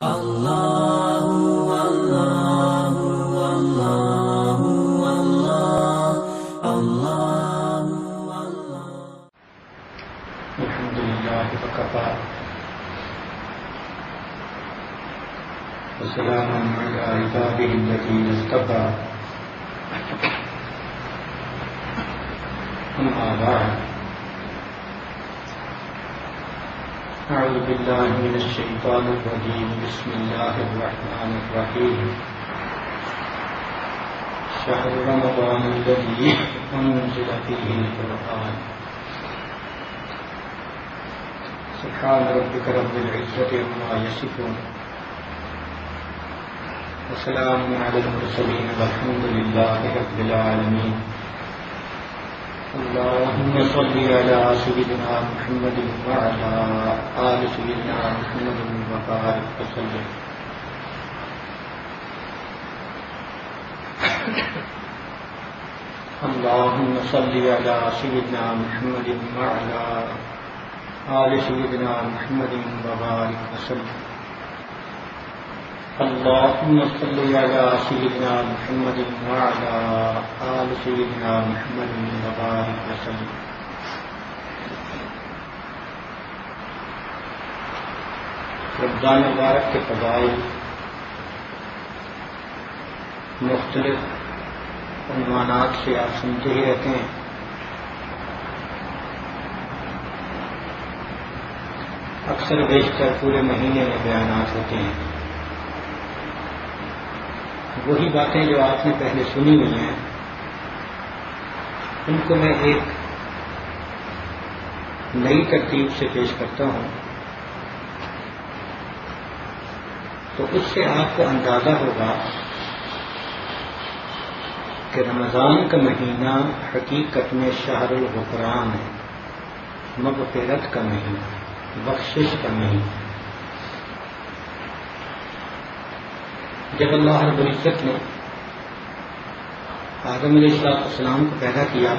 اللہ اللہ اللہ اللہ اللہ الحمد للہ وکفى وسلام علی عباده الذین اصطفى اما بعد اعوذ باللہ من الشیطان الرجیم بسم اللہ الرحمن الرحیم شہر رمضان الذی انزل فیہ القرآن سبحان ربک رب العزة عما یصفون وسلام علی المرسلین والحمد للہ رب العالمین اللهم صل على سيدنا محمد وعلى آل سيدنا محمد وبارك وسلم اللهم صل على سيدنا محمد وعلى آل سيدنا محمد وبارك وسلم اللهم صل على سيدنا محمد وعلى آل سيدنا محمد وبارك وسلم رمضان مبارک کے فضائل مختلف عنوانات سے آپ سنتے ہی رہتے ہیں. اکثر بیشتر پورے مہینے میں بیانات ہوتے ہیں. وہی باتیں جو آپ نے پہلے سنی ہوئی ہیں ان کو میں ایک نئی ترتیب سے پیش کرتا ہوں تو اس سے آپ کو اندازہ ہوگا کہ رمضان کا مہینہ حقیقت میں شہر الغفران ہے، مغفرت کا مہینہ، بخشش کا مہینہ. جب اللہ رب العزت نے آدم علیہ السلام کو پیدا کیا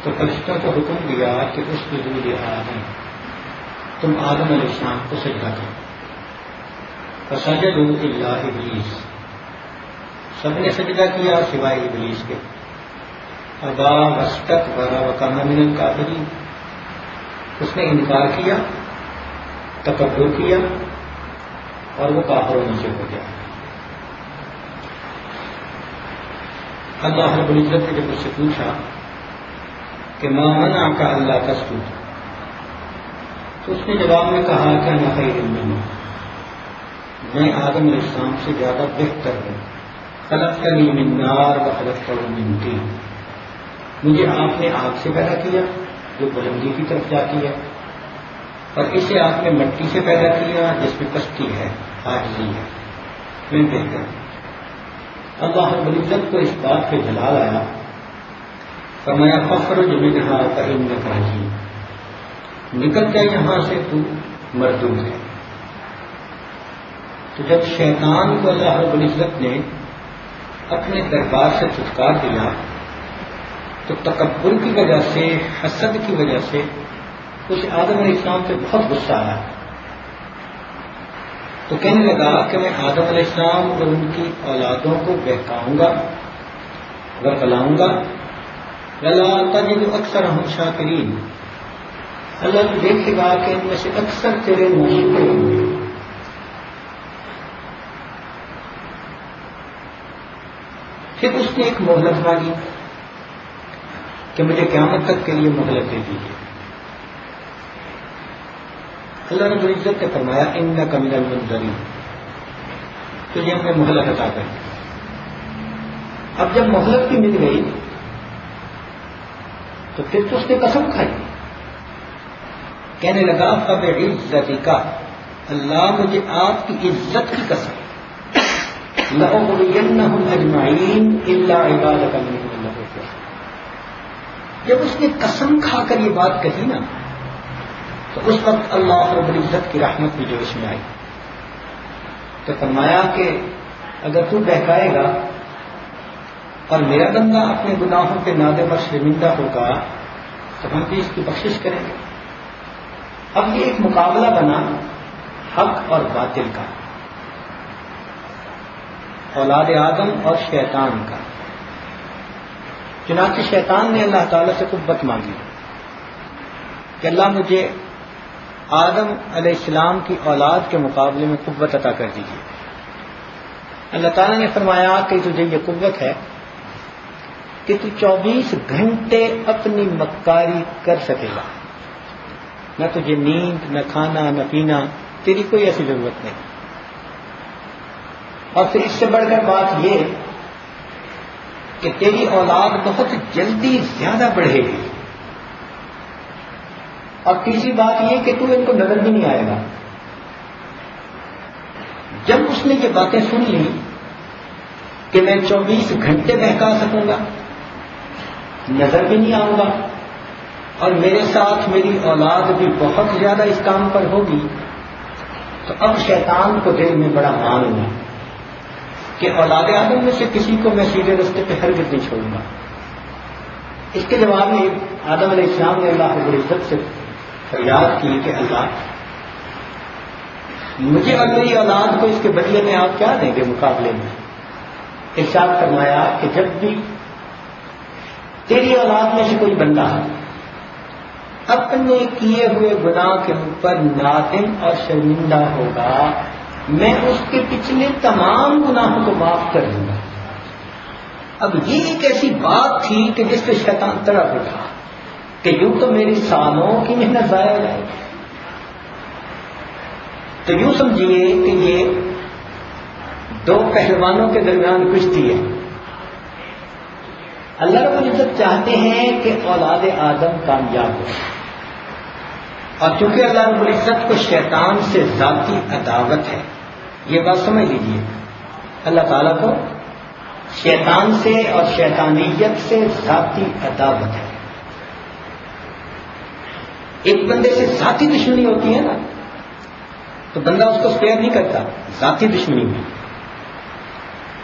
تو فرشتوں کو حکم دیا کہ اس وجود آدم تم آدم علیہ السلام کو سجدہ کرو. فسجدوا الا ابلیس، سب نے سجدہ کیا سوائے ابلیس کے. ابا واستکبر وکان من الکافرین، اس نے انکار کیا، تکبر کیا اور وہ کافروں میں سے ہو گیا. اللہ رب العزت نے جب اس سے پوچھا کہ ما منعک الا تسجد، تو اس نے جواب میں کہا کہ انا خیر منہ، میں آدم علیہ السلام سے زیادہ بہتر ہوں. خلقتنی من نار وخلقتہ من طین، مجھے آپ نے آگ سے پیدا کیا جو بلندی کی طرف جاتی ہے، اور اسے آپ نے مٹی سے پیدا کیا جس میں پستی ہے، عاجزی ہے. میں بہتر ہوں. اللہ رب العزت کو اس بات پہ جلال آیا، فرمایا فاخرج منہا فانک رجیم، نکل جائے یہاں سے، تو مردود ہے. تو جب شیطان کو اللہ رب العزت نے اپنے دربار سے چھٹکار دیا تو تکبر کی وجہ سے، حسد کی وجہ سے اس آدم علیہ السلام سے بہت غصہ آیا. تو کہنے لگا کہ میں آدم علیہ السلام اور ان کی اولادوں کو بہکاؤں گا، ورگلاؤں گا. وَلَا تَجِدُ أَكْثَرَهُمْ شَاكِرِينَ، اللہ تو دیکھے گا کہ ان میں سے اکثر تیرے ناشکر ہوں گے. پھر اس نے ایک مہلت مانگی کہ مجھے قیامت تک کے لیے مہلت دے دیجیے. اللہ رب العزت نے فرمایا انک من المنذرین، تجھے ہم نے مہلت عطا کر دی. اب جب مہلت بھی مل گئی تو پھر تو اس نے قسم کھائی، کہنے لگا فبعزتک، اللہ مجھے آپ کی عزت کی قسم، لأغوینہم اجمعین الا عبادک منہم المخلصین. جب اس نے قسم کھا کر یہ بات کہی نا تو اس وقت اللہ رب العزت کی رحمت بھی جوش میں آئی. تو فرمایا کہ اگر تو بہکائے گا اور میرا بندہ اپنے گناہوں کے نادم اور شرمندہ ہوگا تو ہم بھی اس کی بخشش کریں گے. اب یہ ایک مقابلہ بنا حق اور باطل کا، اولاد آدم اور شیطان کا۔ چنانچہ شیطان نے اللہ تعالیٰ سے قوت مانگی کہ اللہ مجھے آدم علیہ السلام کی اولاد کے مقابلے میں قوت عطا کر دیجیے۔ اللہ تعالیٰ نے فرمایا کہ تجھے یہ قوت ہے کہ تو 24 گھنٹے اپنی مکاری کر سکے گا، نہ تجھے نیند، نہ کھانا، نہ پینا، تیری کوئی ایسی ضرورت نہیں۔ اور پھر اس سے بڑھ کر بات یہ کہ تیری اولاد بہت جلدی زیادہ بڑھے گی، اور تیسری بات یہ کہ تو ان کو نظر بھی نہیں آئے گا۔ جب اس نے یہ باتیں سن لی کہ میں 24 گھنٹے بہکا سکوں گا، نظر بھی نہیں آؤں گا، اور میرے ساتھ میری اولاد بھی بہت زیادہ اس کام پر ہوگی، تو اب شیطان کو دل میں بڑا مان ہوا کہ اولاد آدم میں سے کسی کو میں سیدھے رستے پہ ہرگز نہیں چھوڑوں گا۔ اس کے جواب میں آدم علیہ السلام نے اللہ رب العزت سے فریاد کی کہ اللہ مجھے اور میری اولاد کو اس کے بدلے میں آپ کیا دیں گے مقابلے میں؟ ارشاد فرمایا کہ جب بھی تیری اولاد میں سے کوئی بندہ اپنے کیے ہوئے گناہ کے اوپر نادم اور شرمندہ ہوگا، میں اس کے پچھلے تمام گناہوں کو معاف کر دوں گا۔ اب یہ ایک ایسی بات تھی کہ جس پہ شیطان تڑپ اٹھا کہ یوں تو میری سالوں کی محنت ضائع ہو جائے گی۔ تو یوں سمجھیے کہ یہ دو پہلوانوں کے درمیان کشتی ہے۔ اللہ رب العزت چاہتے ہیں کہ اولاد آدم کامیاب ہو، اور چونکہ اللہ رب العزت کو شیطان سے ذاتی عداوت ہے، یہ بات سمجھ لیجیے، اللہ تعالیٰ کو شیطان سے اور شیطانیت سے ذاتی عداوت ہے۔ ایک بندے سے ذاتی دشمنی ہوتی ہے نا، تو بندہ اس کو اسپیئر نہیں کرتا، ذاتی دشمنی میں۔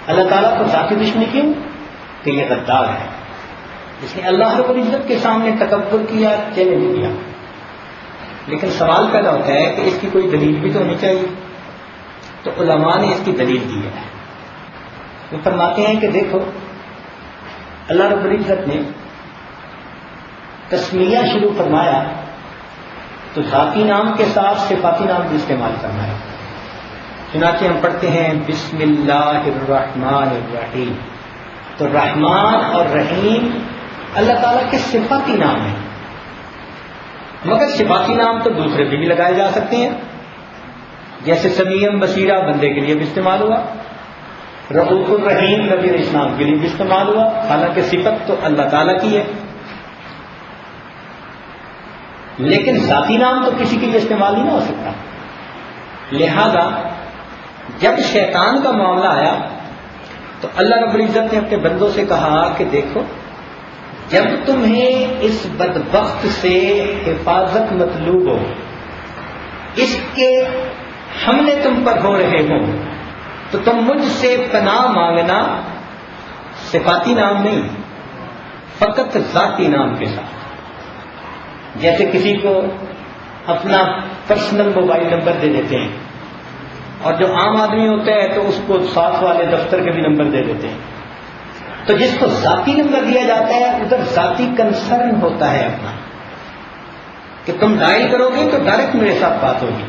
اللہ تعالیٰ کو ذاتی دشمنی کیوں؟ کہ یہ غدار ہے، اس نے اللہ رب العزت کے سامنے تکبر کیا، چیلنج کیا۔ لیکن سوال پیدا ہوتا ہے کہ اس کی کوئی دلیل بھی تو ہونی چاہیے، تو علماء نے اس کی دلیل دی ہے۔ وہ فرماتے ہیں کہ دیکھو، اللہ رب العزت نے تسمیہ شروع فرمایا تو ذاتی نام کے ساتھ صفاتی نام بھی استعمال کرنا ہے۔ چنانچہ ہم پڑھتے ہیں بسم اللہ الرحمن الرحیم، تو رحمان اور رحیم اللہ تعالیٰ کے صفاتی نام ہیں، مگر صفاتی نام تو دوسرے بھی لگائے جا سکتے ہیں، جیسے سمیع بصیرہ بندے کے لیے بھی استعمال ہوا، رؤوف الرحیم نبی علیہ السلام کے لیے بھی استعمال ہوا، حالانکہ صفت تو اللہ تعالیٰ کی ہے، لیکن ذاتی نام تو کسی کے لیے استعمال نہیں نہ ہو سکتا۔ لہذا جب شیطان کا معاملہ آیا تو اللہ رب العزت نے اپنے بندوں سے کہا کہ دیکھو، جب تمہیں اس بدبخت سے حفاظت مطلوب ہو، اس کے حملے تم پر ہو رہے ہوں، تو تم مجھ سے پناہ مانگنا صفاتی نام نہیں، فقط ذاتی نام کے ساتھ۔ جیسے کسی کو اپنا پرسنل موبائل نمبر دے دیتے ہیں، اور جو عام آدمی ہوتا ہے تو اس کو ساتھ والے دفتر کے بھی نمبر دے دیتے ہیں، تو جس کو ذاتی نمبر دیا جاتا ہے ادھر ذاتی کنسرن ہوتا ہے اپنا، کہ تم ڈائل کرو گے تو ڈائریکٹ میرے ساتھ بات ہوگی۔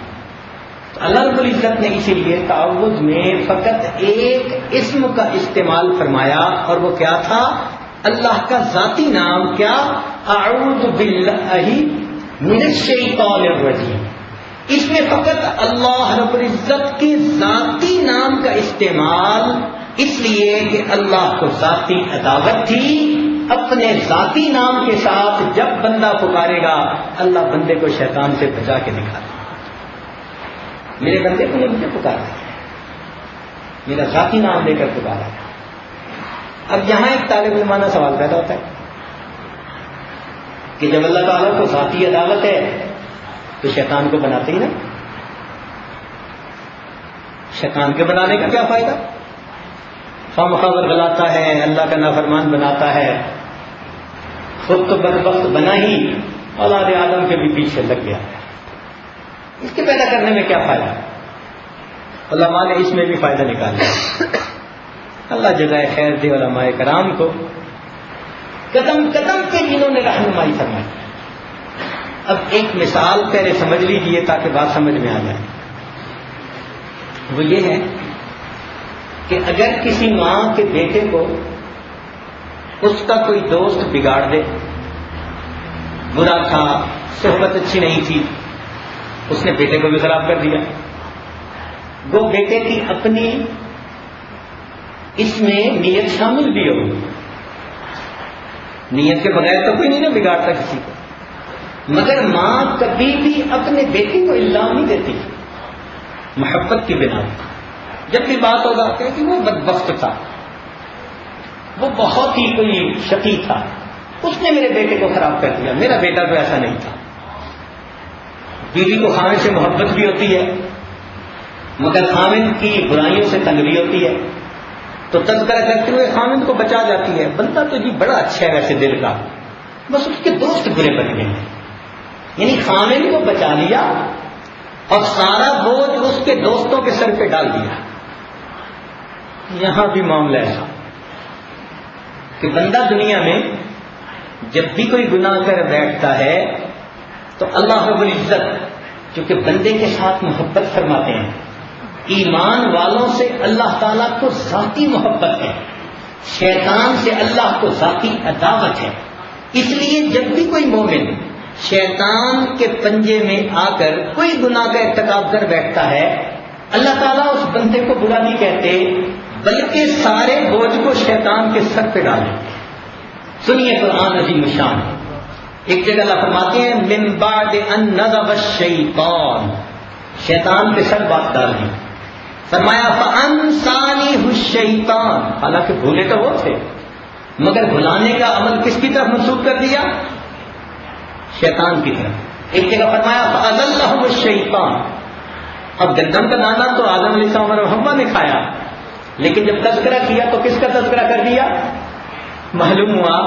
تو اللہ رب العزت نے اسی لیے تعوذ میں فقط ایک اسم کا استعمال فرمایا، اور وہ کیا تھا؟ اللہ کا ذاتی نام، کیا؟ اعوذ باللہ من الشیطان الرجیم۔ اس میں فقط اللہ رب العزت کے ذاتی نام کا استعمال، اس لیے کہ اللہ کو ذاتی عداوت تھی۔ اپنے ذاتی نام کے ساتھ جب بندہ پکارے گا، اللہ بندے کو شیطان سے بچا کے دکھا دے، میرے بندے کو نے مجھے پکارا ہے، میرا ذاتی نام لے کر پکارا ہے۔ اب یہاں ایک طالب علمانہ سوال پیدا ہوتا ہے کہ جب اللہ تعالیٰ کو ذاتی عداوت ہے تو شیطان کو بناتے ہی نا، شیطان کے بنانے کا کیا فائدہ؟ خواہ ورغلاتا ہے، اللہ کا نافرمان بناتا ہے، خود تو بدبخت بنا ہی، اولاد آدم کے بھی پیچھے لگ گیا ہے، اس کے پیدا کرنے میں کیا فائدہ؟ علماء نے اس میں بھی فائدہ نکالا. اللہ جزائے خیر دے علماء کرام کو، قدم قدم پہ جنہوں نے رہنمائی فرمائی. اب ایک مثال پہلے سمجھ لیجئے تاکہ بات سمجھ میں آ جائے. وہ یہ ہے کہ اگر کسی ماں کے بیٹے کو اس کا کوئی دوست بگاڑ دے، برا تھا، صحبت اچھی نہیں تھی، اس نے بیٹے کو بھی خراب کر دیا، وہ بیٹے کی اپنی اس میں نیت شامل بھی ہو. نیت کے بغیر تو کوئی نہیں نا بگاڑتا کسی کو، مگر ماں کبھی بھی اپنے بیٹے کو الزام نہیں دیتی محبت کی بنا پر. جب بھی بات ہوگا کہ وہ بدبخت تھا، وہ بہت ہی کوئی شقی تھا، اس نے میرے بیٹے کو خراب کر دیا، میرا بیٹا تو ایسا نہیں تھا. بیوی کو خاوند سے محبت بھی ہوتی ہے مگر خاوند کی برائیوں سے تنگ بھی ہوتی ہے، تو تذکرہ کرتے ہوئے خاوند کو بچا جاتی ہے. بندہ تو جی بڑا اچھا ہے ویسے دل کا، بس اس کے دوست برے بن گئے. یعنی خاوند کو بچا لیا اور سارا بوجھ اس کے دوستوں کے سر پہ ڈال دیا. یہاں بھی معاملہ ایسا کہ بندہ دنیا میں جب بھی کوئی گناہ کر بیٹھتا ہے تو اللہ رب العزت چونکہ بندے کے ساتھ محبت فرماتے ہیں، ایمان والوں سے اللہ تعالیٰ کو ذاتی محبت ہے، شیطان سے اللہ کو ذاتی عداوت ہے. اس لیے جب بھی کوئی مومن شیطان کے پنجے میں آ کر کوئی گناہ کا ارتکاب کر بیٹھتا ہے، اللہ تعالیٰ اس بندے کو برا نہیں کہتے بلکہ سارے بوجھ کو شیطان کے سر پہ ڈالیں. سنیے قرآن عظیم الشان، ایک جگہ اللہ فرماتے ہیں من بعد ان نزغ الشیطان، شیطان کے سر بات ڈال دی. فرمایا فانسانیہ الشیطان، حالانکہ بھولے تو وہ تھے مگر بھلانے کا عمل کس کی طرف منسوب کر دیا؟ شیطان کی طرف. ایک جگہ فرمایا فاضلہم الشیطان. اب گندم کا دانہ تو آدم علیہ السلام اور حوا نے کھایا، لیکن جب تذکرہ کیا تو کس کا تذکرہ کر دیا؟ معلوم ہوا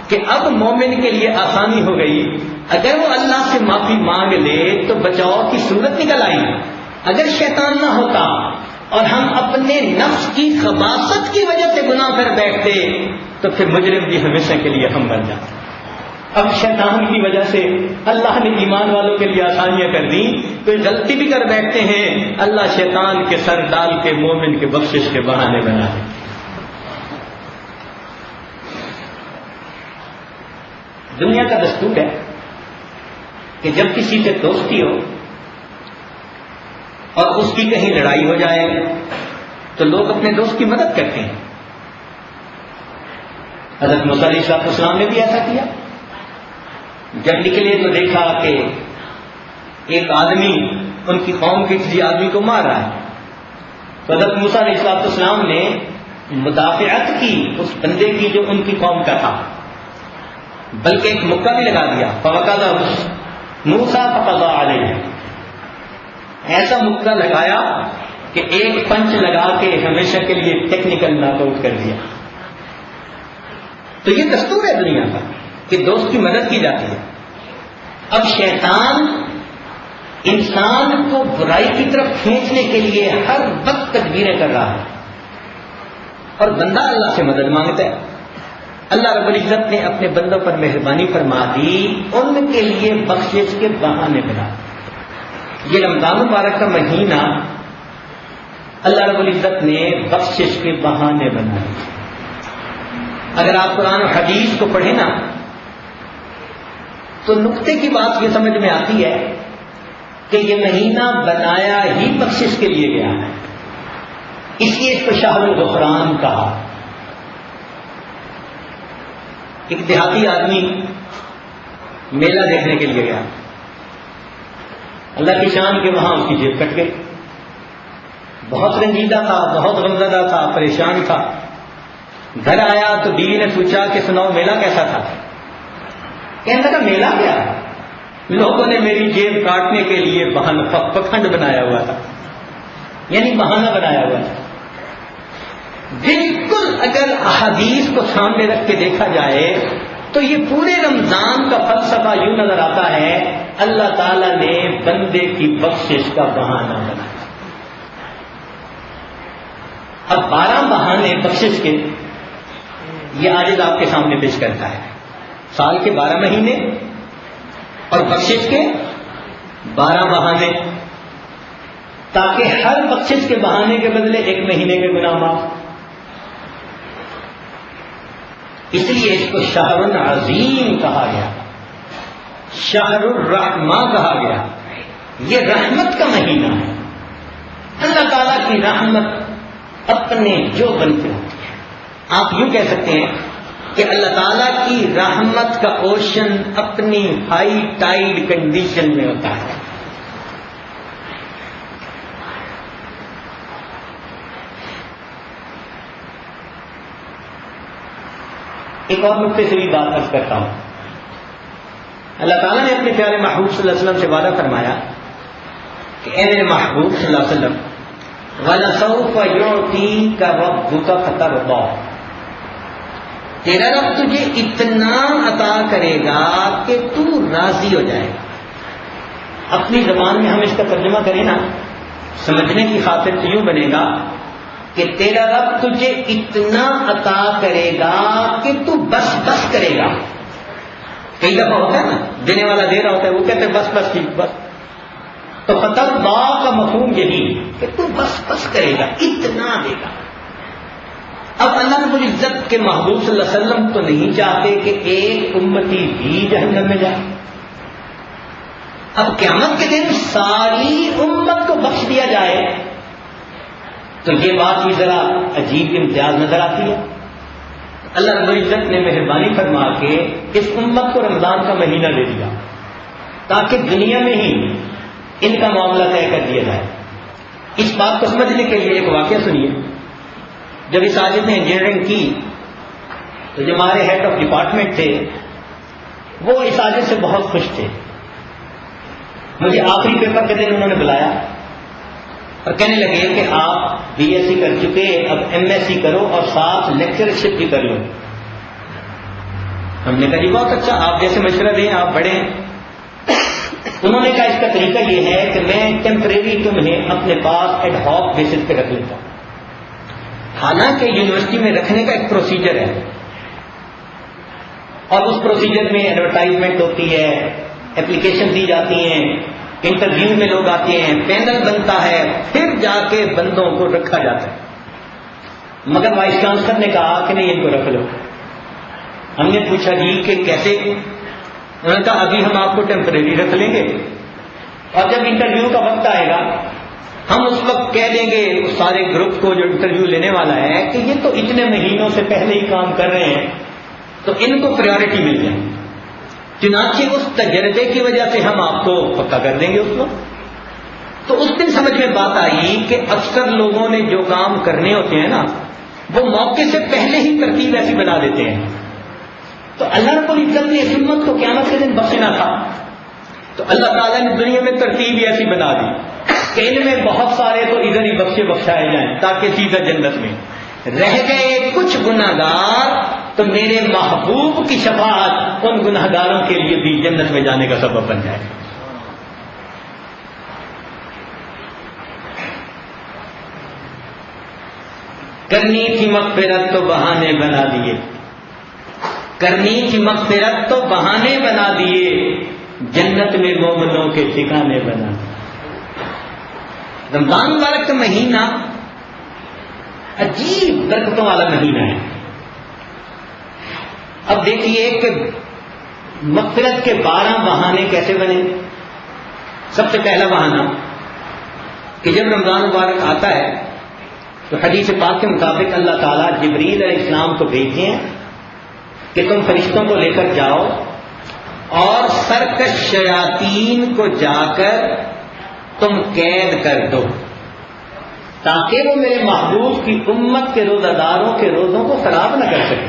کہ اب مومن کے لیے آسانی ہو گئی. اگر وہ اللہ سے معافی مانگ لے تو بچاؤ کی صورت نکل آئی. اگر شیطان نہ ہوتا اور ہم اپنے نفس کی خباثت کی وجہ سے گناہ کر بیٹھتے تو پھر مجرم بھی ہمیشہ کے لیے ہم بن جاتے. اب شیطان کی وجہ سے اللہ نے ایمان والوں کے لیے آسانیاں کر دی. کوئی غلطی بھی کر بیٹھتے ہیں، اللہ شیطان کے سر ڈال کے مومن کے بخشش کے بہانے بنا دے. دنیا کا دستور ہے کہ جب کسی سے دوستی ہو اور اس کی کہیں لڑائی ہو جائے تو لوگ اپنے دوست کی مدد کرتے ہیں. حضرت موسیٰ علیہ السلام نے بھی ایسا کیا. جب نکلے تو دیکھا کہ ایک آدمی ان کی قوم کے کسی آدمی کو مار رہا ہے، تو حضرت موسیٰ علیہ السلام نے مدافعت کی اس بندے کی جو ان کی قوم کا تھا، بلکہ ایک مکہ بھی لگا دیا. فوقذہ موسیٰ فقضى علیہ، ایسا مکہ لگایا کہ ایک پنچ لگا کے ہمیشہ کے لیے ٹیکنیکل ناک آؤٹ کر دیا. تو یہ دستور ہے دنیا کا کہ دوست کی مدد کی جاتی ہے. اب شیطان انسان کو برائی کی طرف کھینچنے کے لیے ہر وقت تدبیریں کر رہا ہے اور بندہ اللہ سے مدد مانگتا ہے. اللہ رب العزت نے اپنے بندوں پر مہربانی فرما دی، ان کے لیے بخشش کے بہانے بنا. یہ رمضان مبارک کا مہینہ اللہ رب العزت نے بخشش کے بہانے بنائے. اگر آپ قرآن و حدیث کو پڑھیں نا تو نقطے کی بات یہ سمجھ میں آتی ہے کہ یہ مہینہ بنایا ہی بخشش کے لیے گیا ہے، اس لیے اس کو شہر الغفران کہا. ایک دیہاتی آدمی میلہ دیکھنے کے لیے گیا، اللہ کی شان کے وہاں اس کی جیب کٹ گئی. بہت رنجیدہ تھا، بہت غمزدہ تھا، پریشان تھا. گھر آیا تو بیوی نے پوچھا کہ سناؤ میلہ کیسا تھا؟ کہنے لگا میلہ کیا، لوگوں نے میری جیب کاٹنے کے لیے پکھنڈ بنایا ہوا تھا، یعنی بہانہ بنایا ہوا تھا. بالکل اگر احادیث کو سامنے رکھ کے دیکھا جائے تو یہ پورے رمضان کا فلسفہ یوں نظر آتا ہے، اللہ تعالیٰ نے بندے کی بخشش کا بہانہ بنایا. بہانے بخشش کے یہ عاجز آپ کے سامنے پیش کرتا ہے. سال کے 12 مہینے اور بخشش کے 12 بہانے، تاکہ ہر بخشش کے بہانے کے بدلے 1 مہینے کے گناہ معاف. اس لیے اس کو شہر عظیم کہا گیا، شہر الرحمہ کہا گیا. یہ رحمت کا مہینہ ہے. اللہ تعالیٰ کی رحمت اپنے جو بنتے ہوتی ہے. آپ یوں کہہ سکتے ہیں کہ اللہ تعالیٰ کی رحمت کا اوشن اپنی ہائی ٹائیڈ کنڈیشن میں ہوتا ہے. ایک اور نقطے سے بھی بات عرض کرتا ہوں. اللہ تعالیٰ نے اپنے پیارے محبوب صلی اللہ علیہ وسلم سے وعدہ فرمایا کہ اے میرے محبوب صلی اللہ علیہ وسلم وَلَسَوْفَ يُعْطِيكَ رَبُّكَ فَتَرْضَىٰ، تیرا رب تجھے اتنا عطا کرے گا کہ تو راضی ہو جائے گا. اپنی زبان میں ہم اس کا ترجمہ کریں نا سمجھنے کی خاطر تو یوں بنے گا کہ تیرا رب تجھے اتنا عطا کرے گا کہ تو بس بس کرے گا. کئی دفعہ ہوتا ہے نا دینے والا دے رہا ہوتا ہے، وہ کہتے ہیں بس بس ٹھیک بس. تو فترضیٰ کا مفہوم یہی کہ تو بس بس کرے گا، اتنا دے گا. اب اللہ رب العزت کے محبوب صلی اللہ علیہ وسلم تو نہیں چاہتے کہ ایک امتی بھی جہنم میں جائے. اب قیامت کے دن ساری امت کو بخش دیا جائے تو یہ بات بھی ذرا عجیب امتیاز نظر آتی ہے. اللہ رب العزت نے مہربانی فرما کے اس امت کو رمضان کا مہینہ دے دیا تاکہ دنیا میں ہی ان کا معاملہ طے کر دیا جائے. اس بات کو سمجھنے کے لیے ایک واقعہ سنیے. جب اس ساجد نے انجینئرنگ کی تو جو ہمارے ہیڈ آف ڈپارٹمنٹ تھے وہ اس ساجد سے بہت خوش تھے. مجھے آخری پیپر کے دن انہوں نے بلایا اور کہنے لگے کہ آپ بی ایس سی کر چکے، اب ایم ایس سی کرو اور ساتھ لیکچرشپ بھی کر لو. ہم نے کہا جی بہت اچھا، آپ جیسے مشورہ دیں، آپ بڑھیں. انہوں نے کہا اس کا طریقہ یہ ہے کہ میں ٹیمپریری تمہیں اپنے پاس ایڈ ہاک بیسس پہ رکھ لیتا ہوں. حالانکہ یونیورسٹی میں رکھنے کا ایک پروسیجر ہے اور اس پروسیجر میں ایڈورٹائزمنٹ ہوتی ہے، اپلیکیشن دی جاتی ہیں، انٹرویو میں لوگ آتے ہیں، پینل بنتا ہے، پھر جا کے بندوں کو رکھا جاتا ہے. مگر وائس چانسلر نے کہا کہ نہیں ان کو رکھ لو. ہم نے پوچھا جی کہ کیسے؟ انہوں نے کہا ابھی ہم آپ کو ٹیمپریری رکھ لیں گے اور جب انٹرویو کا وقت آئے گا ہم اس وقت کہہ دیں گے اس سارے گروپ کو جو انٹرویو لینے والا ہے کہ یہ تو اتنے مہینوں سے پہلے ہی کام کر رہے ہیں تو ان کو پریورٹی مل جائے. چنانچہ اس تجربے کی وجہ سے ہم آپ کو پکا کر دیں گے اس وقت. تو اس دن سمجھ میں بات آئی کہ اکثر لوگوں نے جو کام کرنے ہوتے ہیں نا وہ موقع سے پہلے ہی ترتیب ایسی بنا دیتے ہیں. تو اللہ رب العزت نے اس امت کو قیامت کے دن بخشنا تھا تو اللہ تعالیٰ نے دنیا میں ترتیب ہی ایسی بنا دی کہ ان میں بہت سارے تو ادھر ہی بخشائے جائیں تاکہ سیدھا جنت میں. رہ گئے کچھ گناہگار تو میرے محبوب کی شفاعت ان گناہگاروں کے لیے بھی جنت میں جانے کا سبب بن جائے. کرنی تھی مغفرت تو بہانے بنا دیے، کرنی تھی مغفرت تو بہانے بنا دیے، جنت میں مومنوں کے ٹھکانے بنا دیے. رمضان مبارک کا مہینہ عجیب برکتوں والا مہینہ ہے. اب دیکھیے کہ مغفرت کے 12 بہانے کیسے بنے. سب سے پہلا بہانہ کہ جب رمضان مبارک آتا ہے تو حدیث پاک کے مطابق اللہ تعالیٰ جبریل علیہ السلام کو بھیجتے ہیں کہ تم فرشتوں کو لے کر جاؤ اور سرکش شیاطین کو جا کر تم قید کر دو تاکہ وہ میرے محبوب کی امت کے روزہ داروں کے روزوں کو خراب نہ کر سکے.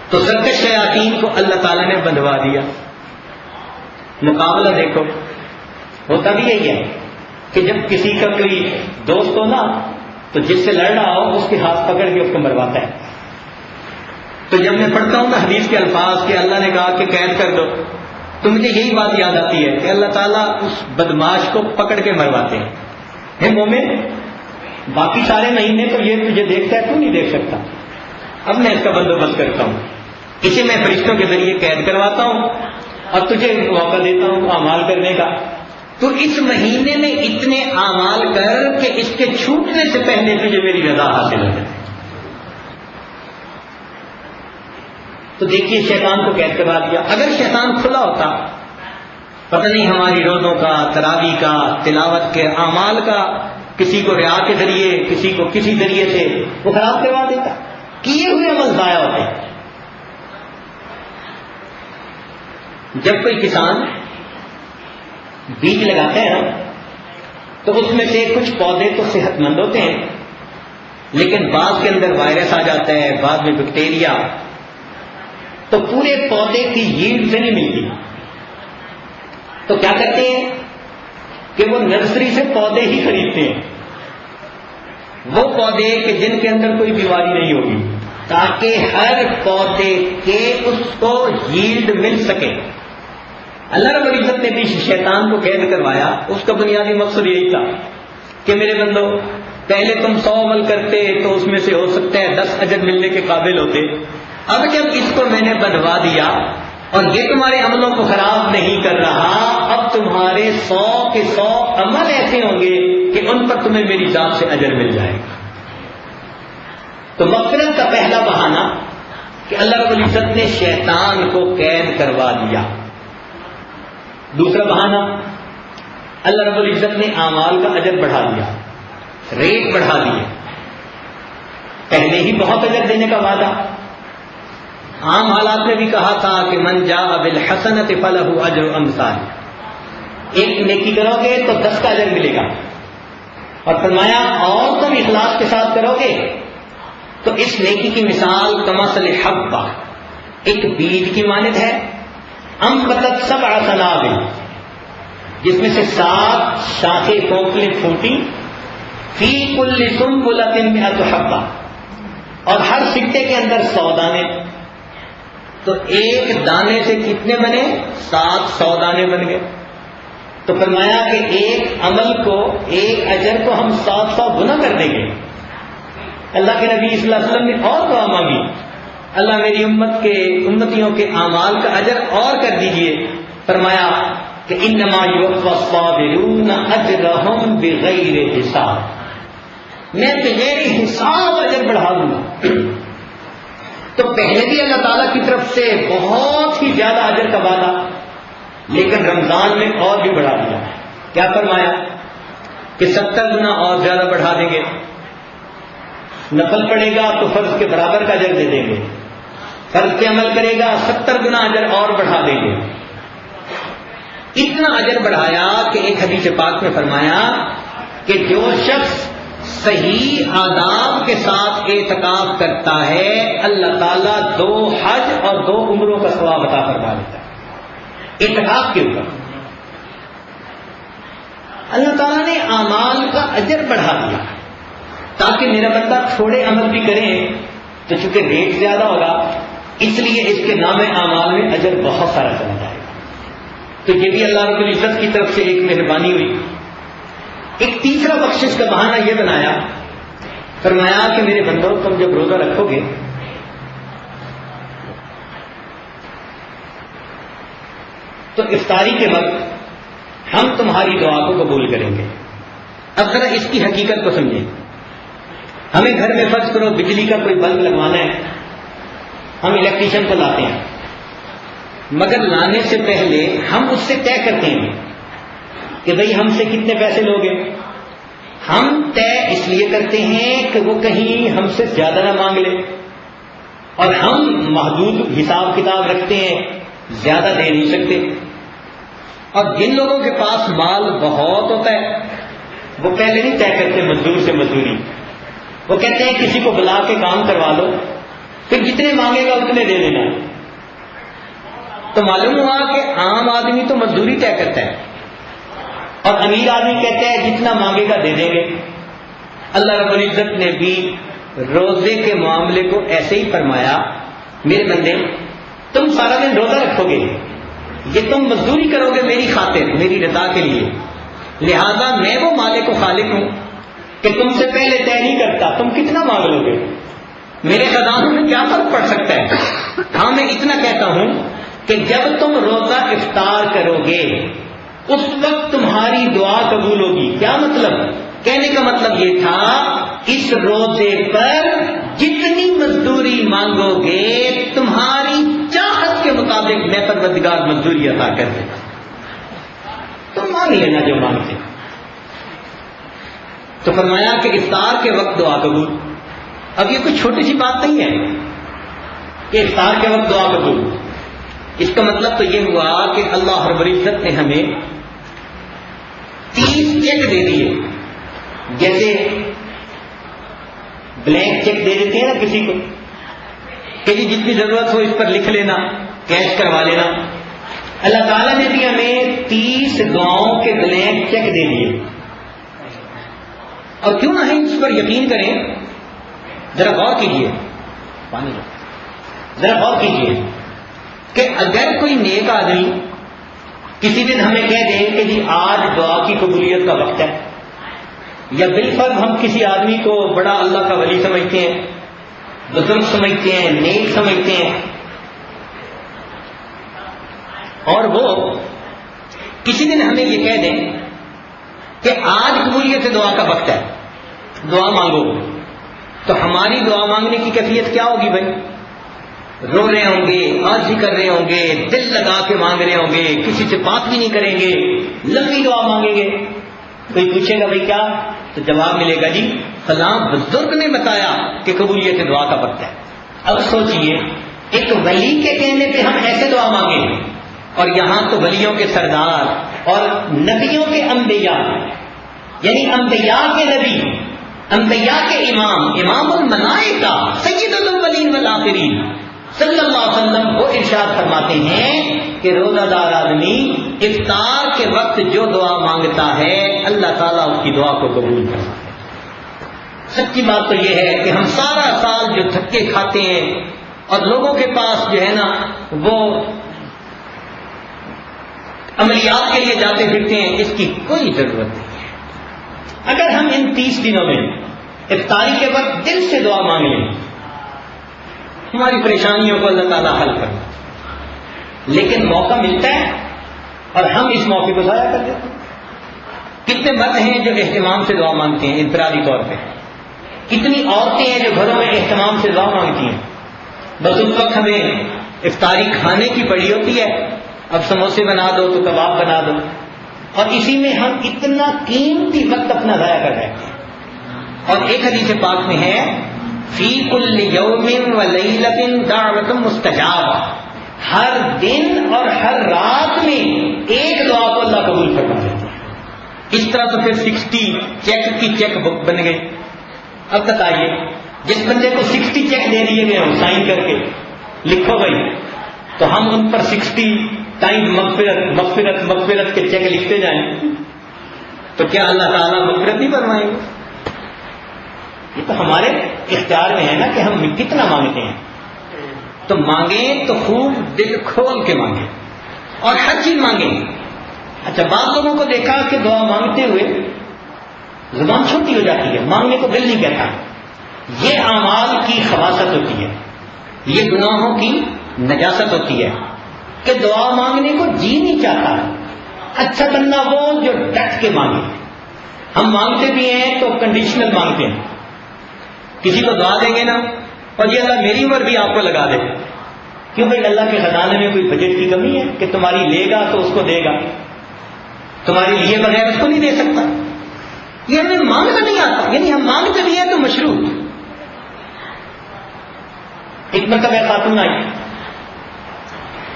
تو سرکش شیاطین کو اللہ تعالیٰ نے بندھوا دیا. مقابلہ دیکھو ہوتا بھی یہی ہے کہ جب کسی کا کوئی دوست ہو نا تو جس سے لڑ رہا ہو اس کے ہاتھ پکڑ کے اس کو مرواتا ہے. تو جب میں پڑھتا ہوں نا حدیث کے الفاظ کہ اللہ نے کہا کہ قید کر دو تو مجھے یہی بات یاد آتی ہے کہ اللہ تعالیٰ اس بدماش کو پکڑ کے مرواتے ہیں. ہے مومن باقی سارے مہینے تو یہ تجھے دیکھتا ہے، تو نہیں دیکھ سکتا، اب میں اس کا بندوبست کرتا ہوں، اسے میں فرشتوں کے ذریعے قید کرواتا ہوں اور تجھے موقع دیتا ہوں اعمال کرنے کا، تو اس مہینے میں اتنے اعمال کر کہ اس کے چھوٹنے سے پہلے تجھے میری رضا حاصل ہو جائے۔ تو دیکھیے شیطان کو قید کروا دیا۔ اگر شیطان کھلا ہوتا، پتہ نہیں ہماری روزوں کا، تراویح کا، تلاوت کے اعمال کا، کسی کو ریا کے ذریعے، کسی کو کسی ذریعے سے وہ خراب کروا دیتا، کیے ہوئے عمل ضائع ہوتے ہیں۔ جب کوئی کسان بیج لگاتے ہیں تو اس میں سے کچھ پودے تو صحت مند ہوتے ہیں، لیکن بعض کے اندر وائرس آ جاتا ہے، بعض میں بیکٹیریا، تو پورے پودے کی ییلڈ سے نہیں ملتی، تو کیا کرتے ہیں کہ وہ نرسری سے پودے ہی خریدتے ہیں، وہ پودے کہ جن کے اندر کوئی بیماری نہیں ہوگی، تاکہ ہر پودے کے اس کو ییلڈ مل سکے۔ اللہ رب العزت نے بھی شیطان کو قید کروایا، اس کا بنیادی مقصد یہی تھا کہ میرے بندو پہلے تم 100 عمل کرتے تو اس میں سے ہو سکتا ہے 10 اجر ملنے کے قابل ہوتے، اب جب اس کو میں نے بنوا دیا اور یہ تمہارے عملوں کو خراب نہیں کر رہا، اب تمہارے 100 کے 100 عمل ایسے ہوں گے کہ ان پر تمہیں میری ذات سے اجر مل جائے گا۔ تو مغفرت کا پہلا بہانہ کہ اللہ رب العزت نے شیطان کو قید کروا دیا۔ دوسرا بہانہ، اللہ رب العزت نے اعمال کا اجر بڑھا دیا، ریٹ بڑھا دیے۔ پہلے ہی بہت اجر دینے کا وعدہ، عام حالات میں بھی کہا تھا کہ من جاء بالحسنۃ فلہ اجر امثال، ایک نیکی کرو گے تو 10 کا اجر ملے گا، اور فرمایا اور تم اخلاص کے ساتھ کرو گے تو اس نیکی کی مثال کمثل حبہ، ایک بیج کی مانند ہے، انبتت 7 سنابل، جس میں سے 7 شاخیں کھوکھلیں پھوٹی، فی کل سنبلۃ 100 حبہ، اور ہر سکتے کے اندر 100 دانے، تو ایک دانے سے کتنے بنے؟ 700 دانے بن گئے۔ تو فرمایا کہ ایک عمل کو، ایک اجر کو ہم 700 گنا کر دیں گے۔ اللہ کے نبی صلی اللہ علیہ وسلم نے اور دعا مانگی، اللہ میری امتیوں کے اعمال کا اجر اور کر دیجئے۔ فرمایا کہ انما یوفی الصابرون اجرهم بغیر حساب، میں بغیر حساب اجر بڑھا دوں گا۔ تو پہلے بھی اللہ تعالیٰ کی طرف سے بہت ہی زیادہ اجر کا وعدہ، لیکن رمضان میں اور بھی بڑھا دیا۔ کیا فرمایا کہ 70 گنا اور زیادہ بڑھا دیں گے، نفل پڑے گا تو فرض کے برابر کا اجر دے دیں گے، فرض پہ عمل کرے گا 70 گنا اجر اور بڑھا دیں گے۔ اتنا اجر بڑھایا کہ ایک حدیث پاک میں فرمایا کہ جو شخص صحیح آداب کے ساتھ اعتکاف کرتا ہے، اللہ تعالیٰ 2 حج اور 2 عمروں کا ثواب عطا فرما دیتا ہے اعتکاف کے اوپر۔ اللہ تعالیٰ نے اعمال کا اجر بڑھا دیا تاکہ میرا بندہ تھوڑے عمل بھی کرے، تو چونکہ ریٹ زیادہ ہوگا اس لیے اس کے نام اعمال میں اجر بہت سارا چلا جائے گا۔ تو یہ بھی اللہ رب العزت کی طرف سے ایک مہربانی ہوئی۔ ایک تیسرا بخشش کا بہانہ یہ بنایا، فرمایا کہ میرے بندوں تم جب روزہ رکھو گے تو افطاری کے وقت ہم تمہاری دعا کو قبول کریں گے۔ اب ذرا اس کی حقیقت کو سمجھیں۔ ہمیں گھر میں فرض کرو بجلی کا کوئی بلب لگوانا ہے، ہم الیکٹریشین کو لاتے ہیں، مگر لانے سے پہلے ہم اس سے طے کرتے ہیں کہ بھئی ہم سے کتنے پیسے لوگے۔ ہم طے اس لیے کرتے ہیں کہ وہ کہیں ہم سے زیادہ نہ مانگ لے، اور ہم محدود حساب کتاب رکھتے ہیں، زیادہ دے نہیں سکتے۔ اور جن لوگوں کے پاس مال بہت ہوتا ہے وہ پہلے نہیں طے کرتے مزدور سے مزدوری، وہ کہتے ہیں کسی کو بلا کے کام کروا لو، پھر جتنے مانگے گا اتنے دے دینا۔ تو معلوم ہوا کہ عام آدمی تو مزدوری طے کرتا ہے، اور امیر آدمی کہتا ہے جتنا مانگے گا دے دیں گے۔ اللہ رب العزت نے بھی روزے کے معاملے کو ایسے ہی فرمایا، میرے بندے تم سارا دن روزہ رکھو گے، یہ تم مزدوری کرو گے میری خاطر، میری رضا کے لیے، لہذا میں وہ مالک و خالق ہوں، کہ تم سے پہلے طے نہیں کرتا، تم کتنا مانگ لو گے؟ میرے خزانوں میں کیا فرق پڑ سکتا ہے؟ ہاں میں اتنا کہتا ہوں کہ جب تم روزہ افطار کرو گے اس وقت تمہاری دعا قبول ہوگی۔ کیا مطلب؟ کہنے کا مطلب یہ تھا اس روزے پر جتنی مزدوری مانگو گے تمہاری چاہت کے مطابق میں پروردگار مزدوری عطا کر دے گا، تم مانگ لینا جو مانگتے۔ تو فرمایا کہ افطار کے وقت دعا قبول۔ اب یہ کوئی چھوٹی سی بات نہیں ہے کہ افطار کے وقت دعا قبول، اس کا مطلب تو یہ ہوا کہ اللہ رب العزت نے ہمیں 30 چیک دے دیے، جیسے بلینک چیک دے دیتے ہیں نا کسی کو کہ جی جتنی ضرورت ہو اس پر لکھ لینا، کیش کروا لینا۔ اللہ تعالیٰ نے بھی ہمیں 30 دعاؤں کے بلینک چیک دے دیے، اور کیوں نہ ہم اس پر یقین کریں؟ ذرا غور کیجیے، ذرا غور کیجیے کہ اگر کوئی نیک آدمی کسی دن ہمیں کہہ دے کہ جی آج دعا کی قبولیت کا وقت ہے، یا بالفرض ہم کسی آدمی کو بڑا اللہ کا ولی سمجھتے ہیں، بزرگ سمجھتے ہیں، نیک سمجھتے ہیں، اور وہ کسی دن ہمیں یہ کہہ دیں کہ آج قبولیت دعا کا وقت ہے، دعا مانگو، تو ہماری دعا مانگنے کی کیفیت کیا ہوگی بھائی؟ رو رہے ہوں گے، عاجزی کر رہے ہوں گے، دل لگا کے مانگ رہے ہوں گے، کسی سے بات بھی نہیں کریں گے، لمبی دعا مانگیں گے۔ کوئی پوچھے گا بھائی کیا؟ تو جواب ملے گا جی فلاں بزرگ نے بتایا کہ قبولیت دعا کا وقت ہے۔ اب سوچئے ایک ولی کے کہنے پہ ہم ایسے دعا مانگیں، اور یہاں تو ولیوں کے سردار اور نبیوں کے انبیاء، یعنی انبیاء کے نبی، انبیاء کے امام، امام الملائکہ سید الاولین والآخرین صلی اللہ علیہ وسلم وہ ارشاد فرماتے ہیں کہ روزہ دار آدمی افطار کے وقت جو دعا مانگتا ہے اللہ تعالیٰ اس کی دعا کو قبول کرتا ہے۔ سچی بات تو یہ ہے کہ ہم سارا سال جو دھکے کھاتے ہیں اور لوگوں کے پاس جو ہے نا وہ عملیات کے لیے جاتے پھرتے ہیں، اس کی کوئی ضرورت نہیں ہے۔ اگر ہم ان 30 دنوں میں افطاری کے وقت دل سے دعا مانگ لیں، ہماری پریشانیوں کو اللہ تعالیٰ حل کرے، لیکن موقع ملتا ہے اور ہم اس موقع کو ضائع کر دیتے ہیں۔ کتنے مرد ہیں جو اہتمام سے دعا مانگتے ہیں انفرادی طور پہ، کتنی عورتیں ہیں جو گھروں میں اہتمام سے دعا مانگتی ہیں، بس اس وقت ہمیں افطاری کھانے کی پڑی ہوتی ہے، اب سموسے بنا دو تو کباب بنا دو، اور اسی میں ہم اتنا قیمتی وقت اپنا ضائع کر رہے ہیں۔ اور ایک حدیث پاک میں ہے فی کل یوم و لیلۃ دعوۃ مستجابہ، ہر دن اور ہر رات میں ایک دعا کو اللہ قبول فرما لیتے ہیں۔ اس طرح تو پھر 60 چیک کی چیک بک بن گئی۔ اب بتائیے جس بندے کو 60 چیک دے دیے گئے ہوں سائن کر کے لکھو بھائی، تو ہم ان پر 60 ٹائم مغفرت مغفرت مغفرت کے چیک لکھتے جائیں تو کیا اللہ تعالیٰ مغفرت نہیں فرمائیں گے؟ یہ تو ہمارے اختیار میں ہے نا کہ ہم کتنا مانگتے ہیں۔ تو مانگیں تو خوب دل کھول کے مانگیں اور ہر چیز مانگیں۔ اچھا بعض لوگوں کو دیکھا کہ دعا مانگتے ہوئے زبان چھوٹی ہو جاتی ہے، مانگنے کو دل نہیں کہتا۔ یہ اعمال کی خباثت ہوتی ہے، یہ گناہوں کی نجاست ہوتی ہے کہ دعا مانگنے کو جی نہیں چاہتا۔ اچھا بندہ وہ جو ڈٹ کے مانگے۔ ہم مانگتے بھی ہیں تو کنڈیشنل مانگتے ہیں، کسی کو دعا دیں گے نا اور یہ اللہ میری عمر بھی آپ کو لگا دے، کیوں بھائی اللہ کے خزانے میں کوئی بجٹ کی کمی ہے کہ تمہاری لے گا تو اس کو دے گا، تمہارے لیے بغیر اس کو نہیں دے سکتا؟ یہ ہمیں مانگنا نہیں آتا، یعنی ہم مانگتے بھی ہیں تو مشروط۔ ایک مرتبہ خاتون آئی،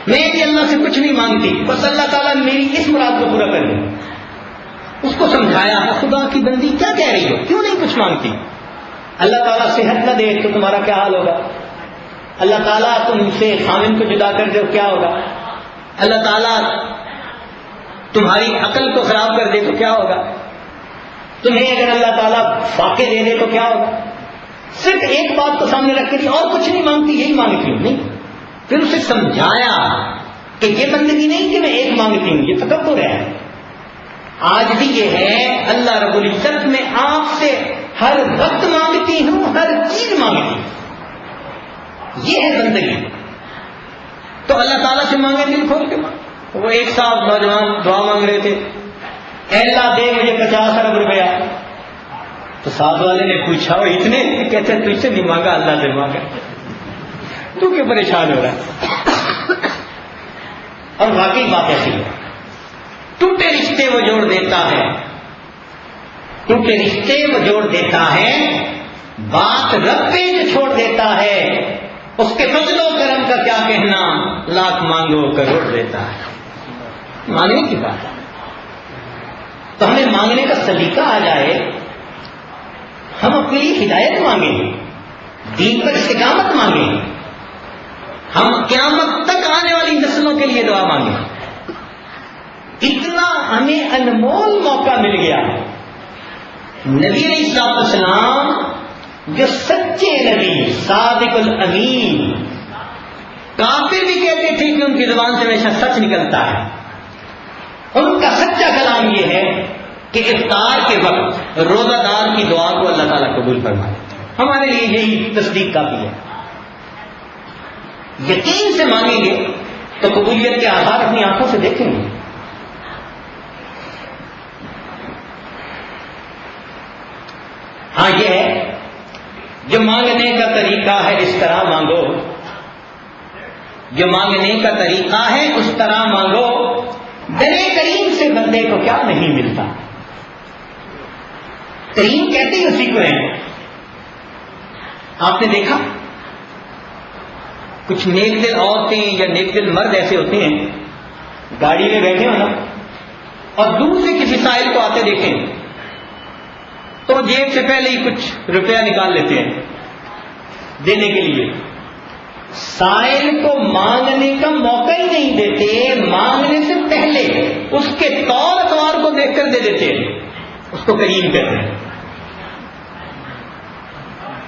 میں بھی اللہ سے کچھ نہیں مانگتی، بس اللہ تعالیٰ میری اس مراد کو پورا کر دے۔ اس کو سمجھایا خدا کی بندی کیا کہہ رہی ہو، کیوں نہیں کچھ مانگتی؟ اللہ تعالیٰ صحت نہ دے تو تمہارا کیا حال ہوگا؟ اللہ تعالیٰ تم سے خامن کو جدا کر دے تو کیا ہوگا؟ اللہ تعالیٰ تمہاری عقل کو خراب کر دے تو کیا ہوگا؟ تمہیں اگر اللہ تعالیٰ فاقے دے دے تو کیا ہوگا؟ صرف ایک بات کو سامنے رکھ کے اور کچھ نہیں مانگتی، یہی مانگتی ہوں۔ نہیں، پھر اسے سمجھایا کہ یہ بندگی نہیں کہ میں ایک مانگتی ہوں، یہ تکبر ہے۔ آج بھی یہ ہے، اللہ رب العزت میں آپ سے ہر وقت مانگتی ہوں، ہر چیز مانگتی ہوں، یہ ہے بندگی۔ تو اللہ تعالیٰ سے مانگے دل کھول کے مانگ۔ وہ ایک صاحب نوجوان دعا مانگ رہے تھے، اے اللہ دے مجھے 50 ارب روپیہ۔ تو ساتھ والے نے پوچھا وہ اتنے؟ کہتے ہیں تجھ سے نہیں مانگا، اللہ سے مانگا، تو کیوں پریشان ہو رہا ہے؟ اور واقعی بات ایسی ہے، ٹوٹے رشتے وہ جوڑ دیتا ہے، ٹوٹے رشتے وہ جوڑ دیتا ہے، بات رب پہ جو چھوڑ دیتا ہے اس کے فضل و کرم کا کیا کہنا، لاکھ مانگو کروڑ دیتا ہے۔ مانگنے کی بات ہے تو ہمیں مانگنے کا سلیقہ آ جائے، ہم اپنے لیے ہدایت مانگیں، دین پر استقامت مانگیں، ہم قیامت تک آنے والی نسلوں کے لیے دعا مانگیں۔ اتنا ہمیں انمول موقع مل گیا۔ نبی علیہ السلام جو سچے نبی، صادق الامین، کافر بھی کہتے تھے کہ ان کی زبان سے ہمیشہ سچ نکلتا ہے، ان کا سچا کلام یہ ہے کہ افطار کے وقت روزہ دار کی دعا کو اللہ تعالیٰ قبول فرمائے۔ ہمارے لیے یہی تصدیق کافی ہے۔ یقین سے مانگیں گے تو قبولیت کے آثار اپنی آنکھوں سے دیکھیں گے۔ ہاں یہ ہے جو مانگنے کا طریقہ ہے، اس طرح مانگو، جو مانگنے کا طریقہ ہے اس طرح مانگو۔ درے کریم سے بندے کو کیا نہیں ملتا، کریم کہتے ہی اسی کو ہیں۔ آپ نے دیکھا کچھ نیک دل عورتیں یا نیک دل مرد ایسے ہوتے ہیں، گاڑی میں بیٹھے ہو نا اور دور سے کسی سائل کو آتے دیکھیں تو جیب سے پہلے ہی کچھ روپیہ نکال لیتے ہیں دینے کے لیے، سائل کو مانگنے کا موقع ہی نہیں دیتے، مانگنے سے پہلے اس کے طور اتوار کو دیکھ کر دے دیتے ہیں۔ اس کو کریم کہتے ہیں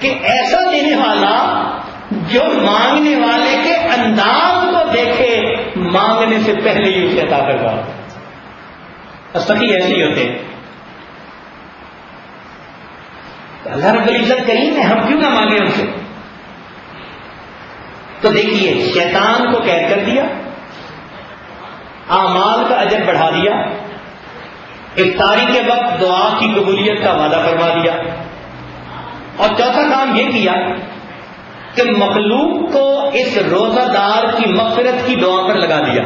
کہ ایسا دینے والا جو مانگنے والے کے انداز کو دیکھے، مانگنے سے پہلے ہی اسے عطا کروا۔ سخی ایسے ہی ہوتے ہیں۔ اللہ رب العزت کریم ہے، ہم کیوں نہ مانگے ان سے؟ تو دیکھیے شیطان کو قید کر دیا، اعمال کا اجر بڑھا دیا، افطاری کے وقت دعا کی قبولیت کا وعدہ فرما دیا، اور چوتھا کام یہ کیا کہ مخلوق کو اس روزہ دار کی مغفرت کی دعا پر لگا دیا۔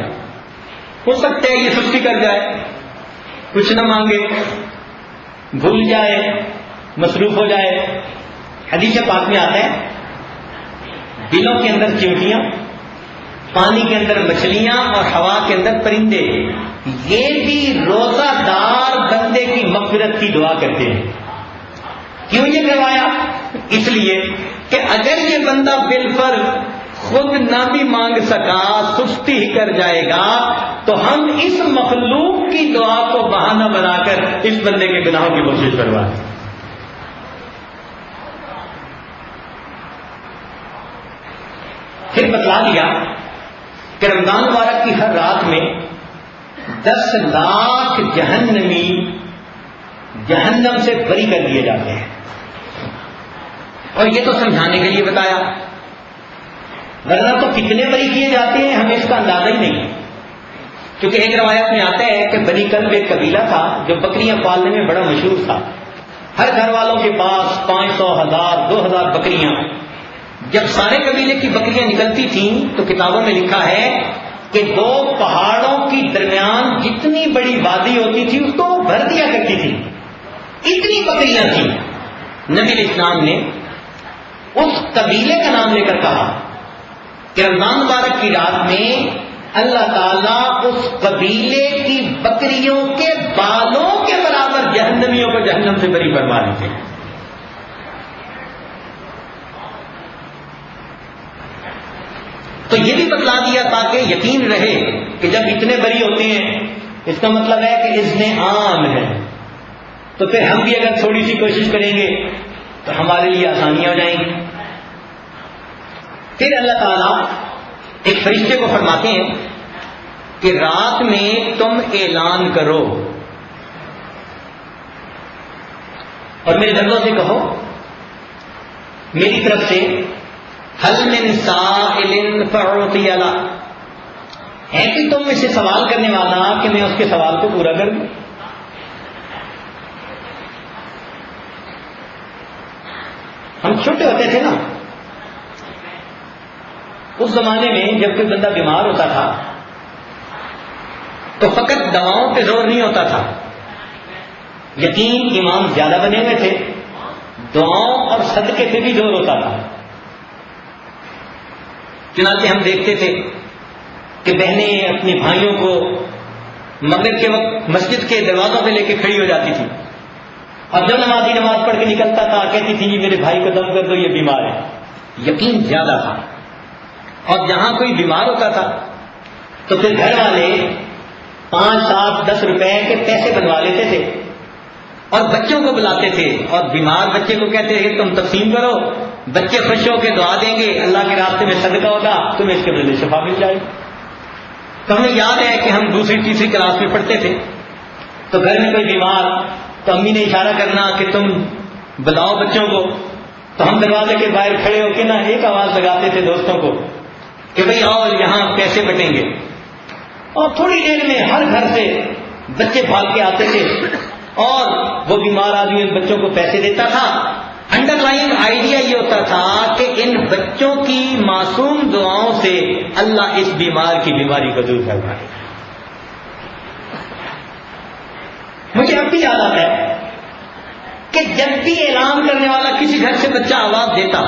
ہو سکتا ہے یہ سستی کر جائے، کچھ نہ مانگے، بھول جائے، مصروف ہو جائے۔ حدیث پاک میں آتا ہے دلوں کے اندر چیونٹیاں، پانی کے اندر مچھلیاں اور ہوا کے اندر پرندے، یہ بھی روزہ دار بندے کی مغفرت کی دعا کرتے ہیں۔ کیوں یہ کروایا؟ اس لیے کہ اگر یہ بندہ بالفرض خود نہ بھی مانگ سکا، سستی ہی کر جائے گا، تو ہم اس مخلوق کی دعا کو بہانہ بنا کر اس بندے کے گناہوں کی بخشش کروا دیں۔ پھر بتلا دیا کہ رمضان مبارک کی ہر رات میں 10 لاکھ جہنمی جہنم سے بری کر دیے جاتے ہیں، اور یہ تو سمجھانے کے لیے بتایا، ورنہ تو کتنے بری کیے جاتے ہیں ہمیں اس کا اندازہ ہی نہیں۔ کیونکہ ایک روایت میں آتا ہے کہ بنی کلب ایک قبیلہ تھا جو بکریاں پالنے میں بڑا مشہور تھا، ہر گھر والوں کے پاس 500، 1000، 2000 بکریاں۔ جب سارے قبیلے کی بکریاں نکلتی تھیں تو کتابوں میں لکھا ہے کہ 2 پہاڑوں کی درمیان جتنی بڑی وادی ہوتی تھی اس کو وہ بھر دیا کرتی تھی، اتنی بکریاں تھیں۔ نبی علیہ السلام نے اس قبیلے کا نام لے کر کہا کہ رمضان مبارک کی رات میں اللہ تعالیٰ اس قبیلے کی بکریوں کے بالوں کے برابر جہنمیوں کو جہنم سے بری فرما دیتے ہیں۔ تو یہ بھی بتلا دیا تاکہ یقین رہے کہ جب اتنے بری ہوتے ہیں اس کا مطلب ہے کہ اذن عام ہے، تو پھر ہم بھی اگر تھوڑی سی کوشش کریں گے تو ہمارے لیے آسانیاں ہو جائیں گی۔ پھر اللہ تعالیٰ ایک فرشتے کو فرماتے ہیں کہ رات میں تم اعلان کرو اور میرے بندوں سے کہو میری طرف سے حل من سائل فاعطی له، ہے کہ تم میں سے سوال کرنے والا کہ میں اس کے سوال کو پورا کر دوں؟ ہم چھوٹے ہوتے تھے نا، اس زمانے میں جب کوئی بندہ بیمار ہوتا تھا تو فقط دواؤں پہ زور نہیں ہوتا تھا، یتیم امام زیادہ بنے ہوئے تھے، دعاؤں اور صدقے پہ بھی زور ہوتا تھا۔ چنانچہ ہم دیکھتے تھے کہ بہنیں اپنے بھائیوں کو مغرب کے وقت مسجد کے دروازوں پہ لے کے کھڑی ہو جاتی تھی، اور جب نمازی نماز پڑھ کے نکلتا تھا کہتی تھی جی میرے بھائی کو دم کر دو یہ بیمار ہے۔ یقین زیادہ تھا، اور جہاں کوئی بیمار ہوتا تھا تو پھر گھر والے 5, 7, 10 روپے کے پیسے بنوا لیتے تھے اور بچوں کو بلاتے تھے، اور بیمار بچے کو کہتے تھے تم تقسیم کرو، بچے خوش ہو کے دعا دیں گے، اللہ کے راستے میں صدقہ ہوگا، تمہیں اس کے بدلے شفا مل جائے۔ تو ہمیں یاد ہے کہ ہم 2ری 3ری کلاس میں پڑھتے تھے، تو گھر میں کوئی بیمار تو امی نے اشارہ کرنا کہ تم بلاؤ بچوں کو، تو ہم دروازے کے باہر کھڑے ہو کے نا ایک آواز لگاتے تھے دوستوں کو کہ بھئی آؤ یہاں پیسے بٹیں گے، اور تھوڑی دیر میں ہر گھر سے بچے بھاگ کے آتے تھے اور وہ بیمار آدمی ان بچوں کو پیسے دیتا تھا۔ انڈر لائن آئیڈیا یہ ہوتا تھا کہ ان بچوں کی معصوم دعاؤں سے اللہ اس بیمار کی بیماری کو دور کروائے۔ مجھے اب بھی یاد آتا ہے کہ جب بھی اعلان کرنے والا کسی گھر سے بچہ آواز دیتا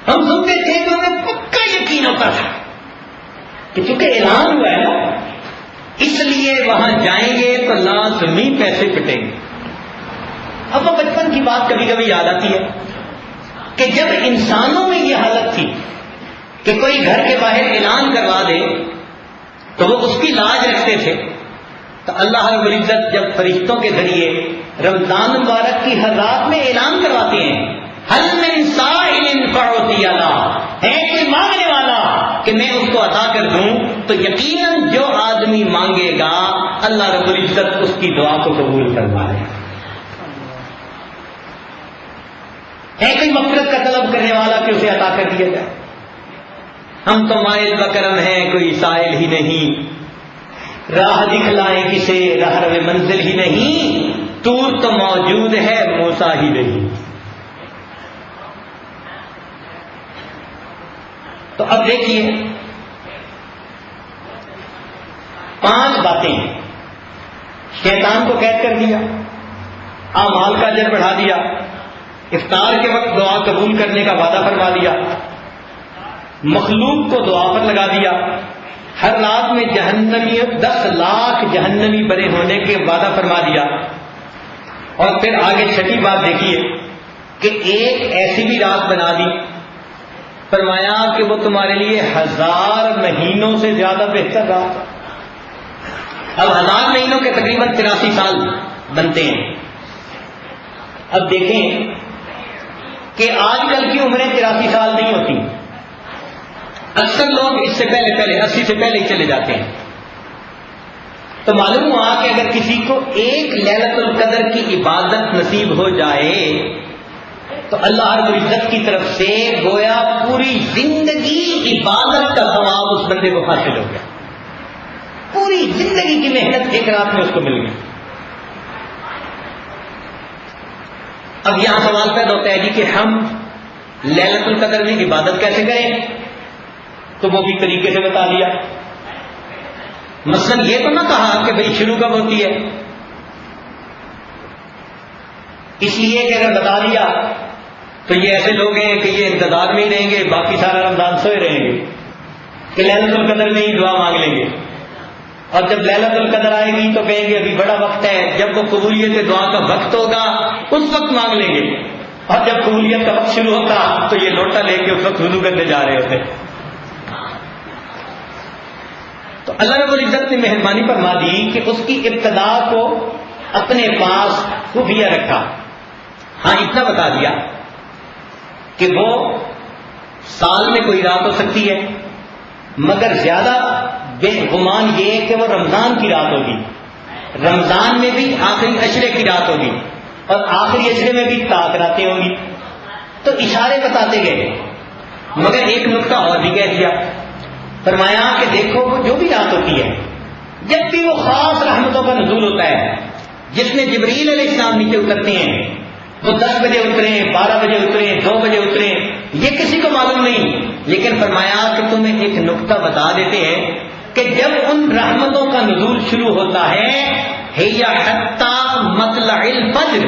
ہم سنتے تھے تو ہمیں پکا یقین ہوتا تھا کہ چونکہ اعلان ہوا ہے نا اس لیے وہاں جائیں گے تو لازمی پیسے پٹیں گے۔ اب وہ بچپن کی بات کبھی کبھی یاد آتی ہے کہ جب انسانوں میں یہ حالت تھی کہ کوئی گھر کے باہر اعلان کروا دے تو وہ اس کی لاج رکھتے تھے، تو اللہ رب العزت جب فرشتوں کے ذریعے رمضان مبارک کی ہر رات میں اعلان کرواتے ہیں حل من سائل فاعطی له، ہے کوئی مانگنے والا کہ میں اس کو عطا کر دوں، تو یقیناً جو آدمی مانگے گا اللہ رب العزت اس کی دعا کو قبول فرمائے گا۔ ہے کوئی مغفرت کا طلب کرنے والا کہ اسے عطا کر دیا جائے۔ ہم تو مائل بکرم ہیں کوئی سائل ہی نہیں، راہ دکھلائیں کسے راہ رو منزل ہی نہیں، طور تو موجود ہے موسیٰ ہی نہیں۔ تو اب دیکھیے 5 باتیں، شیطان کو قید کر دیا، اعمال کا اجر بڑھا دیا، افطار کے وقت دعا قبول کرنے کا وعدہ فرما دیا، مخلوق کو دعا پر لگا دیا، ہر رات میں جہنمی 10 لاکھ جہنمی بنے ہونے کے وعدہ فرما دیا، اور پھر آگے 6ٹھی بات دیکھیے کہ ایک ایسی بھی رات بنا دی، فرمایا کہ وہ تمہارے لیے 1000 مہینوں سے زیادہ بہتر رات۔ اب 1000 مہینوں کے تقریباً 83 سال بنتے ہیں۔ اب دیکھیں کہ آج کل کی عمریں 83 سال نہیں ہوتی، اکثر لوگ اس سے پہلے 80 سے پہلے ہی چلے جاتے ہیں۔ تو معلوم ہوا کہ اگر کسی کو ایک لیلۃ القدر کی عبادت نصیب ہو جائے تو اللہ رب العزت کی طرف سے گویا پوری زندگی عبادت کا ثواب اس بندے کو حاصل ہو گیا، پوری زندگی کی محنت ایک رات میں اس کو مل گئی۔ اب یہاں سوال پیدا ہوتا ہے جی کہ ہم لیلۃ القدر میں عبادت کیسے کریں؟ تو وہ بھی طریقے سے بتا دیا۔ مثلا یہ تو نہ کہا کہ بھئی شروع کب ہوتی ہے، اس لیے کہ اگر بتا دیا تو یہ ایسے لوگ ہیں کہ یہ انتظار میں ہی رہیں گے، باقی سارا رمضان سوئے رہیں گے کہ لیلۃ القدر میں ہی دعا مانگ لیں گے، اور جب لیلۃ القدر آئے گی تو کہیں گے ابھی بڑا وقت ہے، جب وہ قبولیت دعا کا وقت ہوگا اس وقت مانگ لیں گے، اور جب قبولیت کا وقت شروع ہوتا تو یہ لوٹا لے کے اس وقت وضو کرنے جا رہے ہوتے۔ تو اللہ رب العزت نے مہربانی فرما دی کہ اس کی ابتدا کو اپنے پاس خفیہ رکھا۔ ہاں اتنا بتا دیا کہ وہ سال میں کوئی رات ہو سکتی ہے، مگر زیادہ بے گمان یہ کہ وہ رمضان کی رات ہوگی، رمضان میں بھی آخری عشرے کی رات ہوگی، اور آخری اشرے میں بھی طاعت راتیں ہوں گی. تو اشارے بتاتے گئے، مگر ایک نقطہ اور بھی کہہ دیا. فرمایا کہ دیکھو وہ جو بھی رات ہوتی ہے، جب بھی وہ خاص رحمتوں کا نزول ہوتا ہے، جس میں جبریل علیہ السلام نیچے اترتے ہیں، وہ 10 بجے اتریں، 12 بجے اتریں، 2 بجے اتریں، یہ کسی کو معلوم نہیں. لیکن فرمایا کہ تمہیں ایک نقطہ بتا دیتے ہیں کہ جب ان رحمتوں کا نزول شروع ہوتا ہے، ہی حتی مطلع الفجر،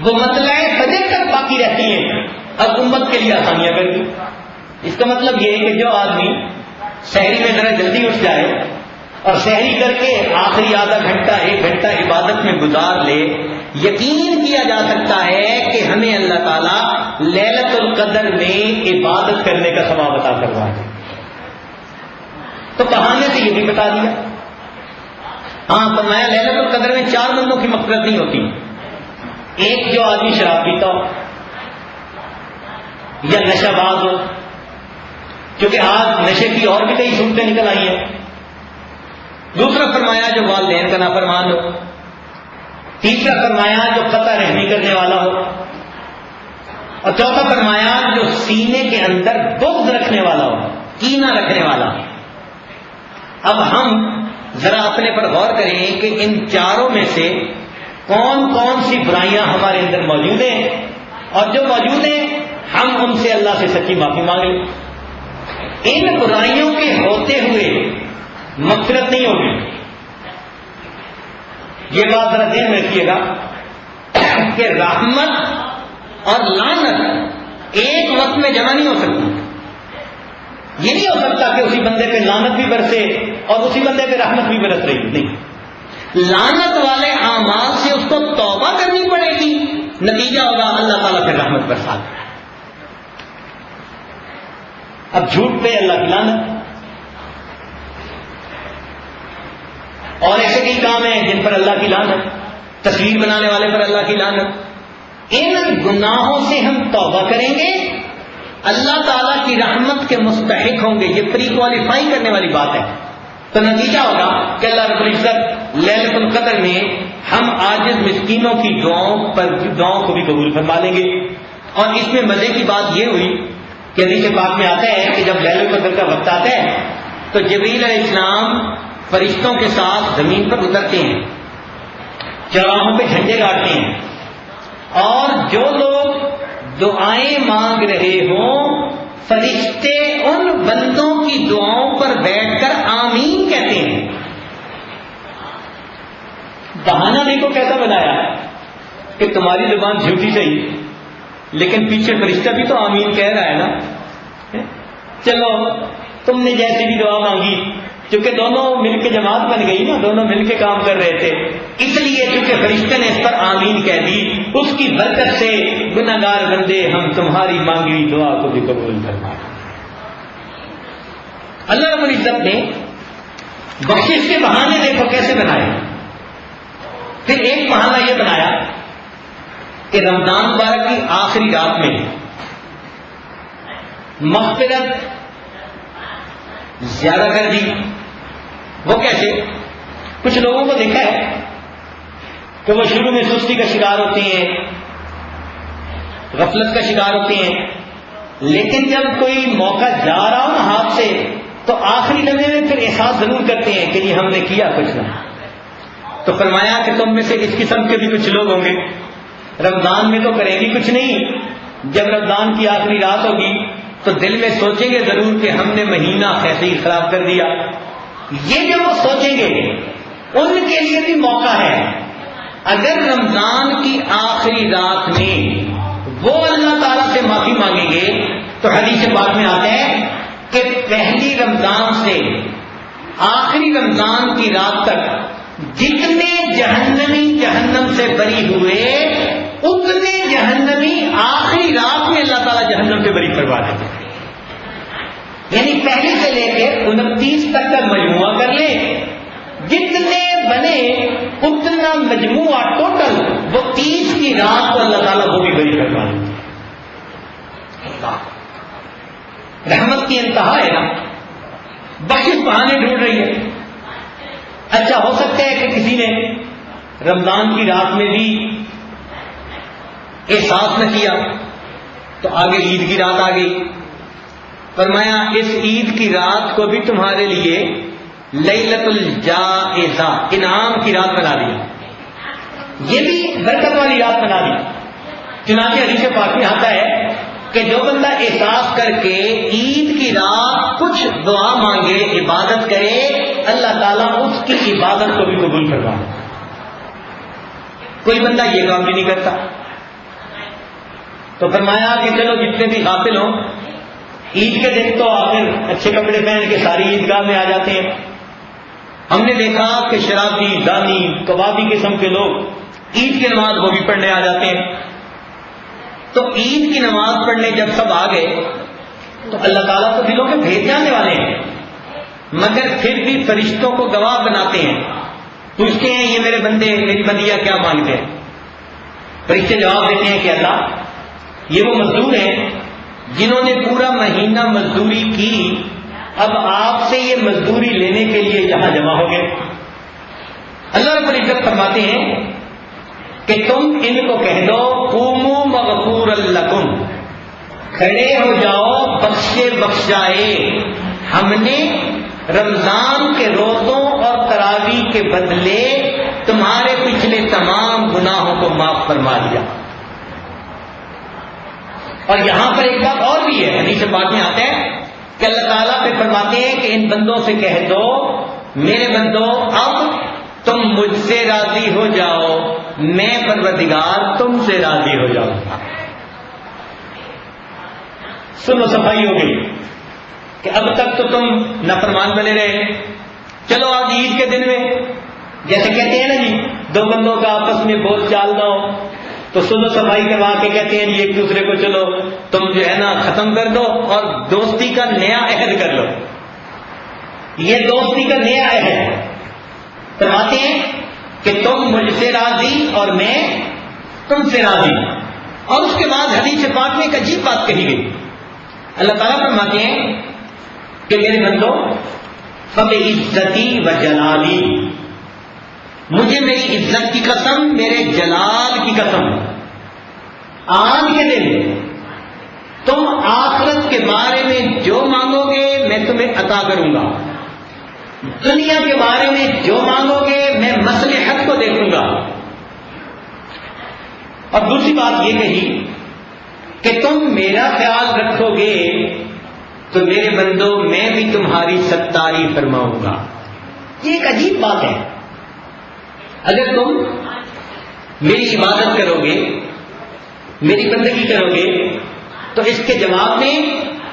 وہ مطلع فجر تک باقی رہتی ہیں. اب امت کے لیے آسانیاں کر دی. اس کا مطلب یہ ہے کہ جو آدمی سحری میں ذرا جلدی اٹھ جائے اور سحری کر کے آخری آدھا گھنٹہ 1 گھنٹہ عبادت میں گزار لے، یقین کیا جا سکتا ہے کہ ہمیں اللہ تعالیٰ لیلۃ القدر میں عبادت کرنے کا ثواب عطا کروا دے. تو بہانے سے یہ بھی بتا دیا. ہاں فرمایا لیلۃ القدر میں 4 بندوں کی مغفرت نہیں ہوتی. ایک جو آدمی شراب پیتا ہو یا نشہ باز ہو، کیونکہ آج نشے کی اور بھی کئی صورتیں نکل آئی ہیں. دوسرا فرمایا جو والدین کا نافرمان ہو. تیسرا فرمایا جو قطع رحمی کرنے والا ہو. اور چوتھا فرمایا جو سینے کے اندر بغض رکھنے والا ہو، کینہ رکھنے والا. اب ہم ذرا اپنے پر غور کریں کہ ان چاروں میں سے کون کون سی برائیاں ہمارے اندر موجود ہیں، اور جو موجود ہیں ہم ان سے اللہ سے سچی معافی مانگ لیں. ان برائیوں کے ہوتے ہوئے مغفرت نہیں ہوگی. یہ بات ذرا ذہن میں رکھیے گا کہ رحمت اور لعنت ایک وقت میں جمع نہیں ہو سکتی. یہ نہیں ہو سکتا کہ اسی بندے پہ لعنت بھی برسے اور اسی بندے پہ رحمت بھی برس رہی. نہیں، لعنت والے اعمال سے اس کو توبہ کرنی پڑے گی، نتیجہ ہوگا اللہ تعالیٰ پھر رحمت برسا دے. اب جھوٹ پہ اللہ کی لعنت، اور ایسے کئی کام ہیں جن پر اللہ کی لعنت، تصویر بنانے والے پر اللہ کی لعنت. ان گناہوں سے ہم توبہ کریں گے، اللہ تعالیٰ کی رحمت کے مستحق ہوں گے. یہ پری کوالیفائی کرنے والی بات ہے. تو نتیجہ ہوگا کہ اللہ رب العزت لیلۃ القدر میں ہم عاجز مسکینوں کی دعاؤں کو بھی قبول فرما لیں گے. اور اس میں مزے کی بات یہ ہوئی کہ حدیث پاک میں آتا ہے کہ جب لیلۃ القدر کا وقت آتا ہے تو جبریل علیہ السلام فرشتوں کے ساتھ زمین پر اترتے ہیں، چوراہوں پہ جھنڈے گاڑتے ہیں، اور جو لوگ دعائیں مانگ رہے ہوں فرشتے ان بندوں کی دعاؤں پر بیٹھ کر آمین کہتے ہیں. بہانہ دیکھو کیسا بنایا کہ تمہاری زبان جھوٹی صحیح لیکن پیچھے فرشتہ بھی تو آمین کہہ رہا ہے نا. چلو تم نے جیسی بھی دعا مانگی، کیونکہ دونوں مل کے جماعت بن گئی نا، دونوں مل کے کام کر رہے تھے، اس لیے چونکہ فرشتے نے اس پر آمین کہہ دی، اس کی برکت سے گناہگار بندے ہم تمہاری مانگی ہوئی دعا کو بھی قبول فرما. اللہ رب العزت نے بخشش کے بہانے دیکھو کیسے بنائے. پھر ایک بہانہ یہ بنایا کہ رمضان مبارک کی آخری رات میں مغفرت زیادہ کر دی. وہ کیسے؟ کچھ لوگوں کو دیکھا ہے کہ وہ شروع میں سستی کا شکار ہوتے ہیں، غفلت کا شکار ہوتے ہیں، لیکن جب کوئی موقع جا رہا ہو نا ہاتھ سے تو آخری لمحے میں پھر احساس ضرور کرتے ہیں کہ ہم نے کیا کچھ نہ. تو فرمایا کہ تم میں سے اس قسم کے بھی کچھ لوگ ہوں گے رمضان میں تو کریں گی کچھ نہیں، جب رمضان کی آخری رات ہوگی تو دل میں سوچیں گے ضرور کہ ہم نے مہینہ ایسے ہی خراب کر دیا. یہ جو وہ سوچیں گے ان کے لیے بھی موقع ہے. اگر رمضان کی آخری رات میں وہ اللہ تعالیٰ سے معافی مانگیں گے تو حدیث پاک میں آتا ہے کہ پہلی رمضان سے آخری رمضان کی رات تک جتنے جہنمی جہنم سے بری ہوئے اتنے جہنمی آخری رات میں اللہ تعالیٰ جہنم سے بری کروا دیں گے. یعنی پہلے سے لے کے 29 تک کا مجموعہ کر لیں، جتنے بنے اتنا مجموعہ ٹوٹل وہ 30 کی رات کو اللہ تعالیٰ وہ بھی بری کروا دیں گے. رحمت کی انتہا ہے نا. بخشش بہانے ڈھونڈ رہی ہے. اچھا ہو سکتا ہے کہ کسی نے رمضان کی رات میں بھی احساس نہ کیا تو آگے عید کی رات آ گئی. فرمایا اس عید کی رات کو بھی تمہارے لیے لیلۃ الجائزہ، انعام کی رات بنا دیا، یہ بھی برکت والی رات بنا دی. چنانچہ حدیث پاک میں آتا ہے کہ جو بندہ احساس کر کے عید کی رات کچھ دعا مانگے، عبادت کرے، اللہ تعالیٰ اس کی عبادت کو بھی قبول فرمائے. کوئی بندہ یہ کام بھی نہیں کرتا. تو فرمایا کہ چلو جتنے بھی غافل ہوں، عید کے دن تو آخر اچھے کپڑے پہن کے ساری عیدگاہ میں آ جاتے ہیں. ہم نے دیکھا کہ شرابی، دانی، کبابی قسم کے لوگ عید کی نماز وہ بھی پڑھنے آ جاتے ہیں. تو عید کی نماز پڑھنے جب سب آ گئے تو اللہ تعالیٰ تو دلوں کے بھید جاننے والے ہیں، مگر پھر بھی فرشتوں کو گواہ بناتے ہیں، پوچھتے ہیں یہ میرے بندے، میری بندیاں کیا مانگتے ہیں. فرشتے جواب دیتے ہیں کہ اللہ یہ وہ مزدور ہیں جنہوں نے پورا مہینہ مزدوری کی، اب آپ سے یہ مزدوری لینے کے لیے یہاں جمع ہو گئے. اللہ رب العزت فرماتے ہیں کہ تم ان کو کہہ دو قوموا مغفورا لکم، کھڑے ہو جاؤ بخشے بخشائے، ہم نے رمضان کے روزوں اور تراویح کے بدلے تمہارے پچھلے تمام گناہوں کو معاف فرما دیا. اور یہاں پر ایک بات اور بھی ہے، حدیث پاک میں آتا ہے کہ اللہ تعالیٰ پہ فرماتے ہیں کہ ان بندوں سے کہہ دو میرے بندو اب تم مجھ سے راضی ہو جاؤ، میں پروردگار تم سے راضی ہو جاؤں گا. سنو صفائی ہو گئی کہ اب تک تو تم نافرمان بنے رہے، چلو آج عید کے دن میں جیسے کہتے ہیں نا جی دو بندوں کا آپس میں بول چال نہ ہو تو سلو صفائی کروا کے کہتے ہیں جی ایک دوسرے کو چلو تم جو ہے نا ختم کر دو اور دوستی کا نیا عہد کر لو. یہ دوستی کا نیا عہد فرماتے ہیں کہ تم مجھ سے راضی اور میں تم سے راضی. اور اس کے بعد حدیث پاک میں ایک عجیب بات کہی گئی. اللہ تعالیٰ فرماتے ہیں کہ میرے بندو فبعزتی و جلالی، مجھے میری عزت کی قسم، میرے جلال کی قسم، آج کے دن تم آخرت کے بارے میں جو مانگو گے میں تمہیں عطا کروں گا، دنیا کے بارے میں جو مانگو گے میں مصلحت کو دیکھوں گا. اور دوسری بات یہ کہی کہ تم میرا خیال رکھو گے تو میرے بندو میں بھی تمہاری ستاری فرماؤں گا. یہ ایک عجیب بات ہے. اگر تم میری عبادت کرو گے، میری بندگی کرو گے تو اس کے جواب میں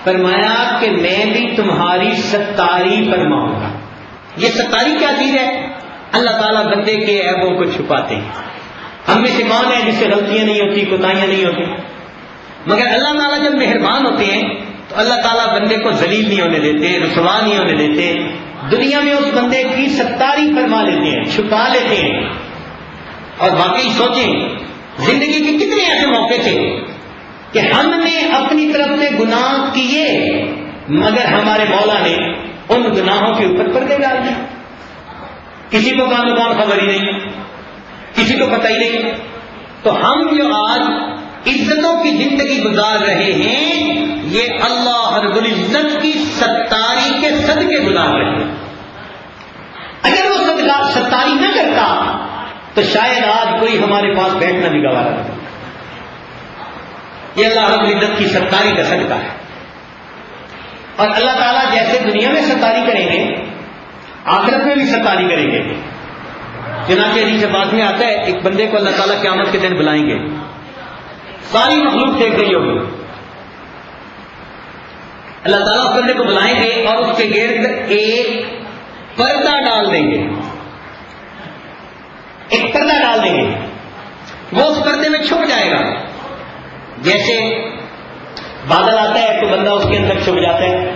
فرمایا کہ میں بھی تمہاری ستاری فرماؤں گا. یہ ستاری کیا چیز ہے؟ اللہ تعالیٰ بندے کے عیبوں کو چھپاتے ہیں. ہم میں سے کون ہے جس سے غلطیاں نہیں ہوتی، کوتاہیاں نہیں ہوتی؟ مگر اللہ تعالیٰ جب مہربان ہوتے ہیں تو اللہ تعالیٰ بندے کو ذلیل نہیں ہونے دیتے، رسوا نہیں ہونے دیتے. دنیا میں اس بندے کی ستاری فرما لیتے ہیں، چھپا لیتے ہیں. اور واقعی سوچیں زندگی کے کتنے ایسے موقع تھے کہ ہم نے اپنی طرف سے گناہ کیے مگر ہمارے مولا نے ان گناہوں کے اوپر پردے ڈال دیے. کسی کو کان خبر ہی نہیں، کسی کو پتہ ہی نہیں. تو ہم جو آج عزتوں کی زندگی گزار رہے ہیں یہ اللہ رب العزت کی ستاری کے صدقے گزار رہے ہیں. اگر وہ صدقہ ستاری نہ کرتا تو شاید آج کوئی ہمارے پاس بیٹھنا بھی گوارا کرتا. یہ اللہ رب العزت کی ستاری کا صدقہ ہے. اور اللہ تعالیٰ جیسے دنیا میں ستاری کریں گے آخرت میں بھی ستاری کریں گے. چنانچہ حدیث پاک میں آتا ہے ایک بندے کو اللہ تعالیٰ قیامت کے دن بلائیں گے، ساری مخلوق دیکھ رہی ہوگی. اللہ تعالیٰ اس بندے کو بلائیں گے اور اس کے گرد ایک پردہ ڈال دیں گے، ایک پردہ ڈال دیں گے. وہ اس پردے میں چھپ جائے گا. جیسے بادل آتا ہے تو بندہ اس کے اندر چھپ جاتا ہے.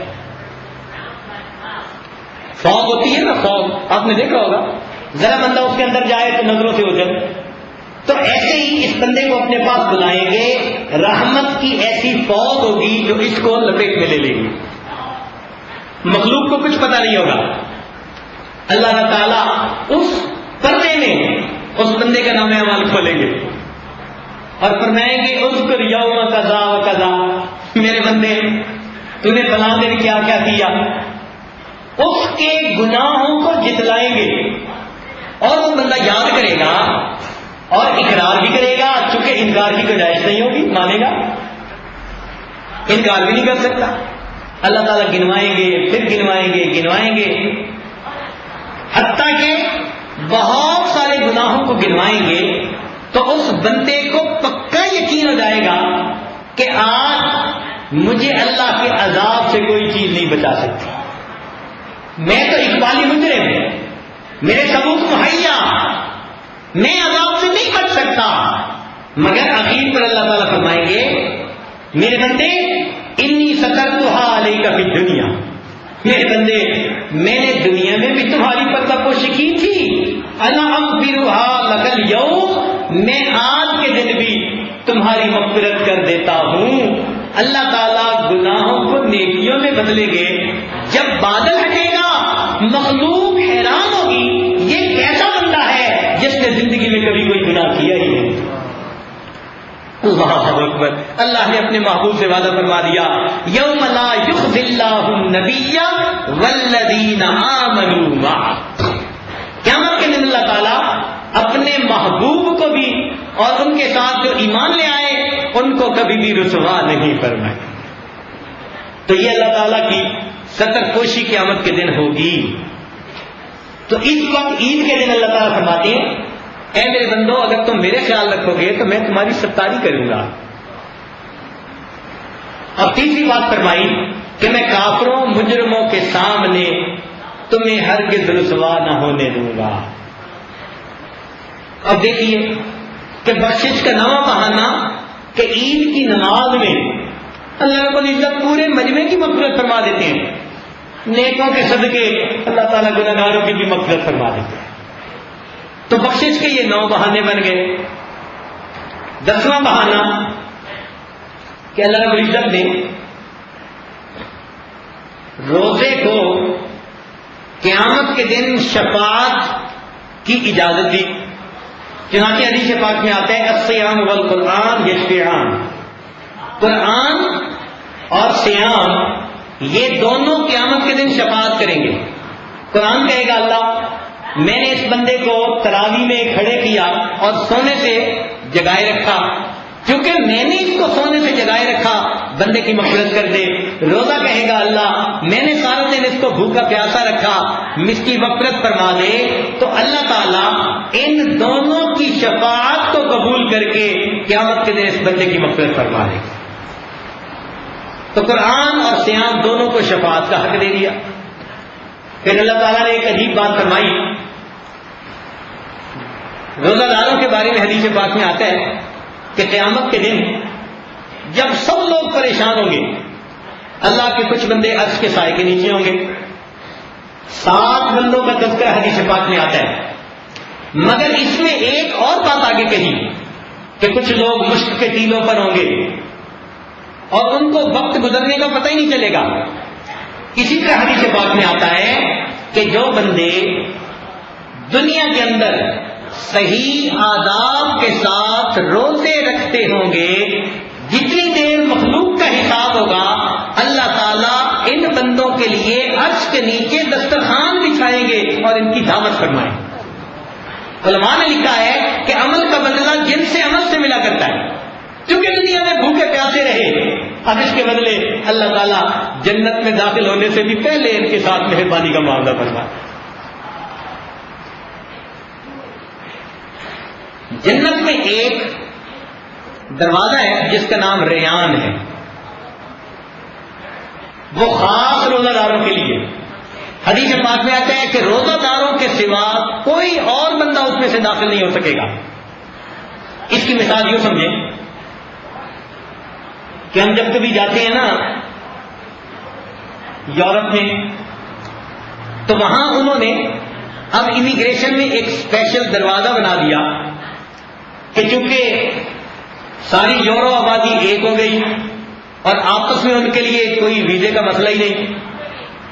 فوگ ہوتی ہے نا، فوگ آپ نے دیکھا ہوگا، ذرا بندہ اس کے اندر جائے تو نظروں سے اوجھل. تو ایسے ہی اس بندے کو اپنے پاس بلائیں گے، رحمت کی ایسی فوج ہوگی جو اس کو لپیٹ میں لے لے گی. مخلوق کو کچھ پتہ نہیں ہوگا. اللہ تعالیٰ اس پردے میں اس بندے کا نام اعمال کھولیں گے اور فرمائیں گے اذکر یوم کذا و کذا، میرے بندے تو نے فلاں دن کیا کیا کیا، اس کے گناہوں کو جتلائیں گے اور وہ بندہ یاد کرے گا اور اقرار بھی کرے گا، چونکہ انکار کی گنجائش نہیں ہوگی، مانے گا، انکار بھی نہیں کر سکتا۔ اللہ تعالیٰ گنوائیں گے، پھر گنوائیں گے، گنوائیں گے، حتیٰ کہ بہت سارے گناہوں کو گنوائیں گے تو اس بندے کو پکا یقین ہو جائے گا کہ آج مجھے اللہ کے عذاب سے کوئی چیز نہیں بچا سکتی، میں تو اقبالی مجرم ہوں، میرے ثبوت مہیا، میں عذاب سے نہیں بچ سکتا۔ مگر آخر پر اللہ تعالیٰ فرمائیں گے میرے بندے انی سترتھا علیک فی الدنیا، میرے بندے میں نے دنیا میں بھی تمہاری پردہ پوشی کی تھی، انا اغفرھا لک اليوم، میں آج کے دن بھی تمہاری مغفرت کر دیتا ہوں۔ اللہ تعالیٰ گناہوں کو نیکیوں میں بدلیں گے۔ جب بادل ہٹے گا مخلوق حیران ہوگی یہ کیسا بندہ ہے جس نے زندگی میں کبھی کوئی گناہ کیا ہی نہیں۔ اللہ اکبر، اللہ نے اپنے محبوب سے وعدہ فرما دیا یوم لا یخزی اللہ النبی والذین آمنوا معہ، قیامت کے دن اللہ تعالیٰ اپنے محبوب کو بھی اور ان کے ساتھ جو ایمان لے آئے ان کو کبھی بھی رسوا نہیں فرمائے۔ تو یہ اللہ تعالیٰ کی ستر پوشی قیامت کے دن ہوگی۔ تو اس وقت عید کے دن اللہ تعالیٰ فرماتے ہیں اے میرے بندو اگر تم میرے خیال رکھو گے تو میں تمہاری ستاری کروں گا۔ اور تیسری بات فرمائی کہ میں کافروں مجرموں کے سامنے تمہیں ہرگز رسوا نہ ہونے دوں گا۔ اب دیکھیے کہ بخشش کا نواں بہانہ کہ عید کی نماز میں اللہ رب العزت پورے مجمع کی مغفرت فرما دیتے ہیں، نیکوں کے صدقے اللہ تعالیٰ گنہگاروں کی بھی مغفرت فرما دیتے ہیں۔ تو بخشش کے یہ 9 بہانے بن گئے۔ 10واں بہانہ کہ اللہ رب العزت نے روزے کو قیامت کے دن شفاعت کی اجازت دی، چنانچہ حدیث پاک میں آتا ہے الصیام والقرآن یشفعان، قرآن اور سیام یہ دونوں قیامت کے دن شفاعت کریں گے۔ قرآن کہے گا اللہ میں نے اس بندے کو تراویح میں کھڑے کیا اور سونے سے جگائے رکھا، کیونکہ میں نے اس کو سونے سے جگائے رکھا بندے کی مغفرت کر دے۔ روزہ کہے گا اللہ میں نے سارا دن اس کو بھوکا پیاسا رکھا، اس کی مغفرت فرما دے۔ تو اللہ تعالیٰ ان دونوں کی شفاعت کو قبول کر کے قیامت کے دن اس بندے کی مغفرت فرما دے۔ تو قرآن اور سیام دونوں کو شفاعت کا حق دے دیا۔ پھر اللہ تعالیٰ نے ایک عجیب بات فرمائی، روزہ داروں کے بارے میں حدیث پاک میں آتا ہے کہ قیامت کے دن جب سب لوگ پریشان ہوں گے اللہ کے کچھ بندے عرش کے سائے کے نیچے ہوں گے۔ 7 بندوں کا تذکرہ حدیث پاک میں آتا ہے، مگر اس میں ایک اور بات آگے کہی کہ کچھ لوگ مشک کے ٹیلوں پر ہوں گے اور ان کو وقت گزرنے کا پتہ ہی نہیں چلے گا۔ اسی طرح حدیث پاک میں آتا ہے کہ جو بندے دنیا کے اندر صحیح آداب کے ساتھ روزے رکھتے ہوں گے، جتنی دیر مخلوق کا حساب ہوگا اللہ تعالیٰ ان بندوں کے لیے عرش کے نیچے دسترخوان بچھائیں گے اور ان کی دعوت فرمائیں گے۔ علماء نے لکھا ہے کہ عمل کا بدلہ جن سے عمل سے ملا کرتا ہے، کیونکہ دنیا میں بھوکے پیاسے رہے، اب اس کے بدلے اللہ تعالیٰ جنت میں داخل ہونے سے بھی پہلے ان کے ساتھ مہربانی کا معاملہ فرمائے۔ جنت میں ایک دروازہ ہے جس کا نام ریان ہے، وہ خاص روزہ داروں کے لیے۔ حدیث پاک میں آتا ہے کہ روزہ داروں کے سوا کوئی اور بندہ اس میں سے داخل نہیں ہو سکے گا۔ اس کی مثال یوں سمجھیں کہ ہم جب کبھی جاتے ہیں نا یورپ میں تو وہاں انہوں نے اب امیگریشن میں ایک اسپیشل دروازہ بنا دیا کہ چونکہ ساری یورو آبادی ایک ہو گئی اور آپس میں ان کے لیے کوئی ویزے کا مسئلہ ہی نہیں،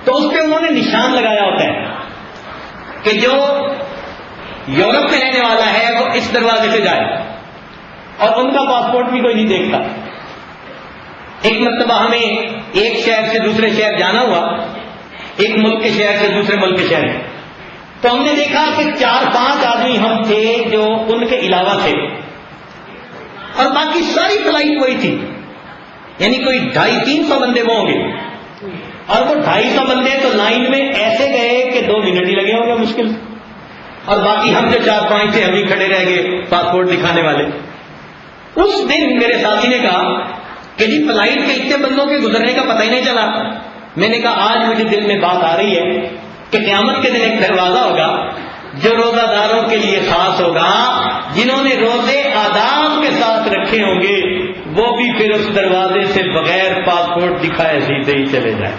تو اس پہ انہوں نے نشان لگایا ہوتا ہے کہ جو یورپ میں رہنے والا ہے وہ اس دروازے سے جائے، اور ان کا پاسپورٹ بھی کوئی نہیں دیکھتا. ایک مرتبہ ہمیں ایک شہر سے دوسرے شہر جانا ہوا، ایک ملک کے شہر سے دوسرے ملک کے شہر، تو ہم نے دیکھا کہ 4-5 آدمی ہم تھے جو ان کے علاوہ تھے، اور باقی ساری فلائٹ وہی تھی. یعنی کوئی 250-300 بندے وہ ہوں گے، اور وہ 250 بندے تو لائن میں ایسے گئے کہ 2 منٹ ہی لگے ہوں گے مشکل سے، اور باقی ہم جو 4-5 تھے ہم ہی کھڑے رہ گئے پاسپورٹ دکھانے والے. اس دن میرے ساتھی نے کہا کہ جی فلائٹ کے اتنے بندوں کے گزرنے کا پتہ ہی نہیں چلا. میں نے کہا آج مجھے دل میں بات آ رہی ہے کہ قیامت کے دن ایک دروازہ ہوگا جو روزہ داروں کے لیے خاص ہوگا، جنہوں نے روزے آداب کے ساتھ رکھے ہوں گے وہ بھی پھر اس دروازے سے بغیر پاسپورٹ دکھائے سیدھے ہی چلے جائیں.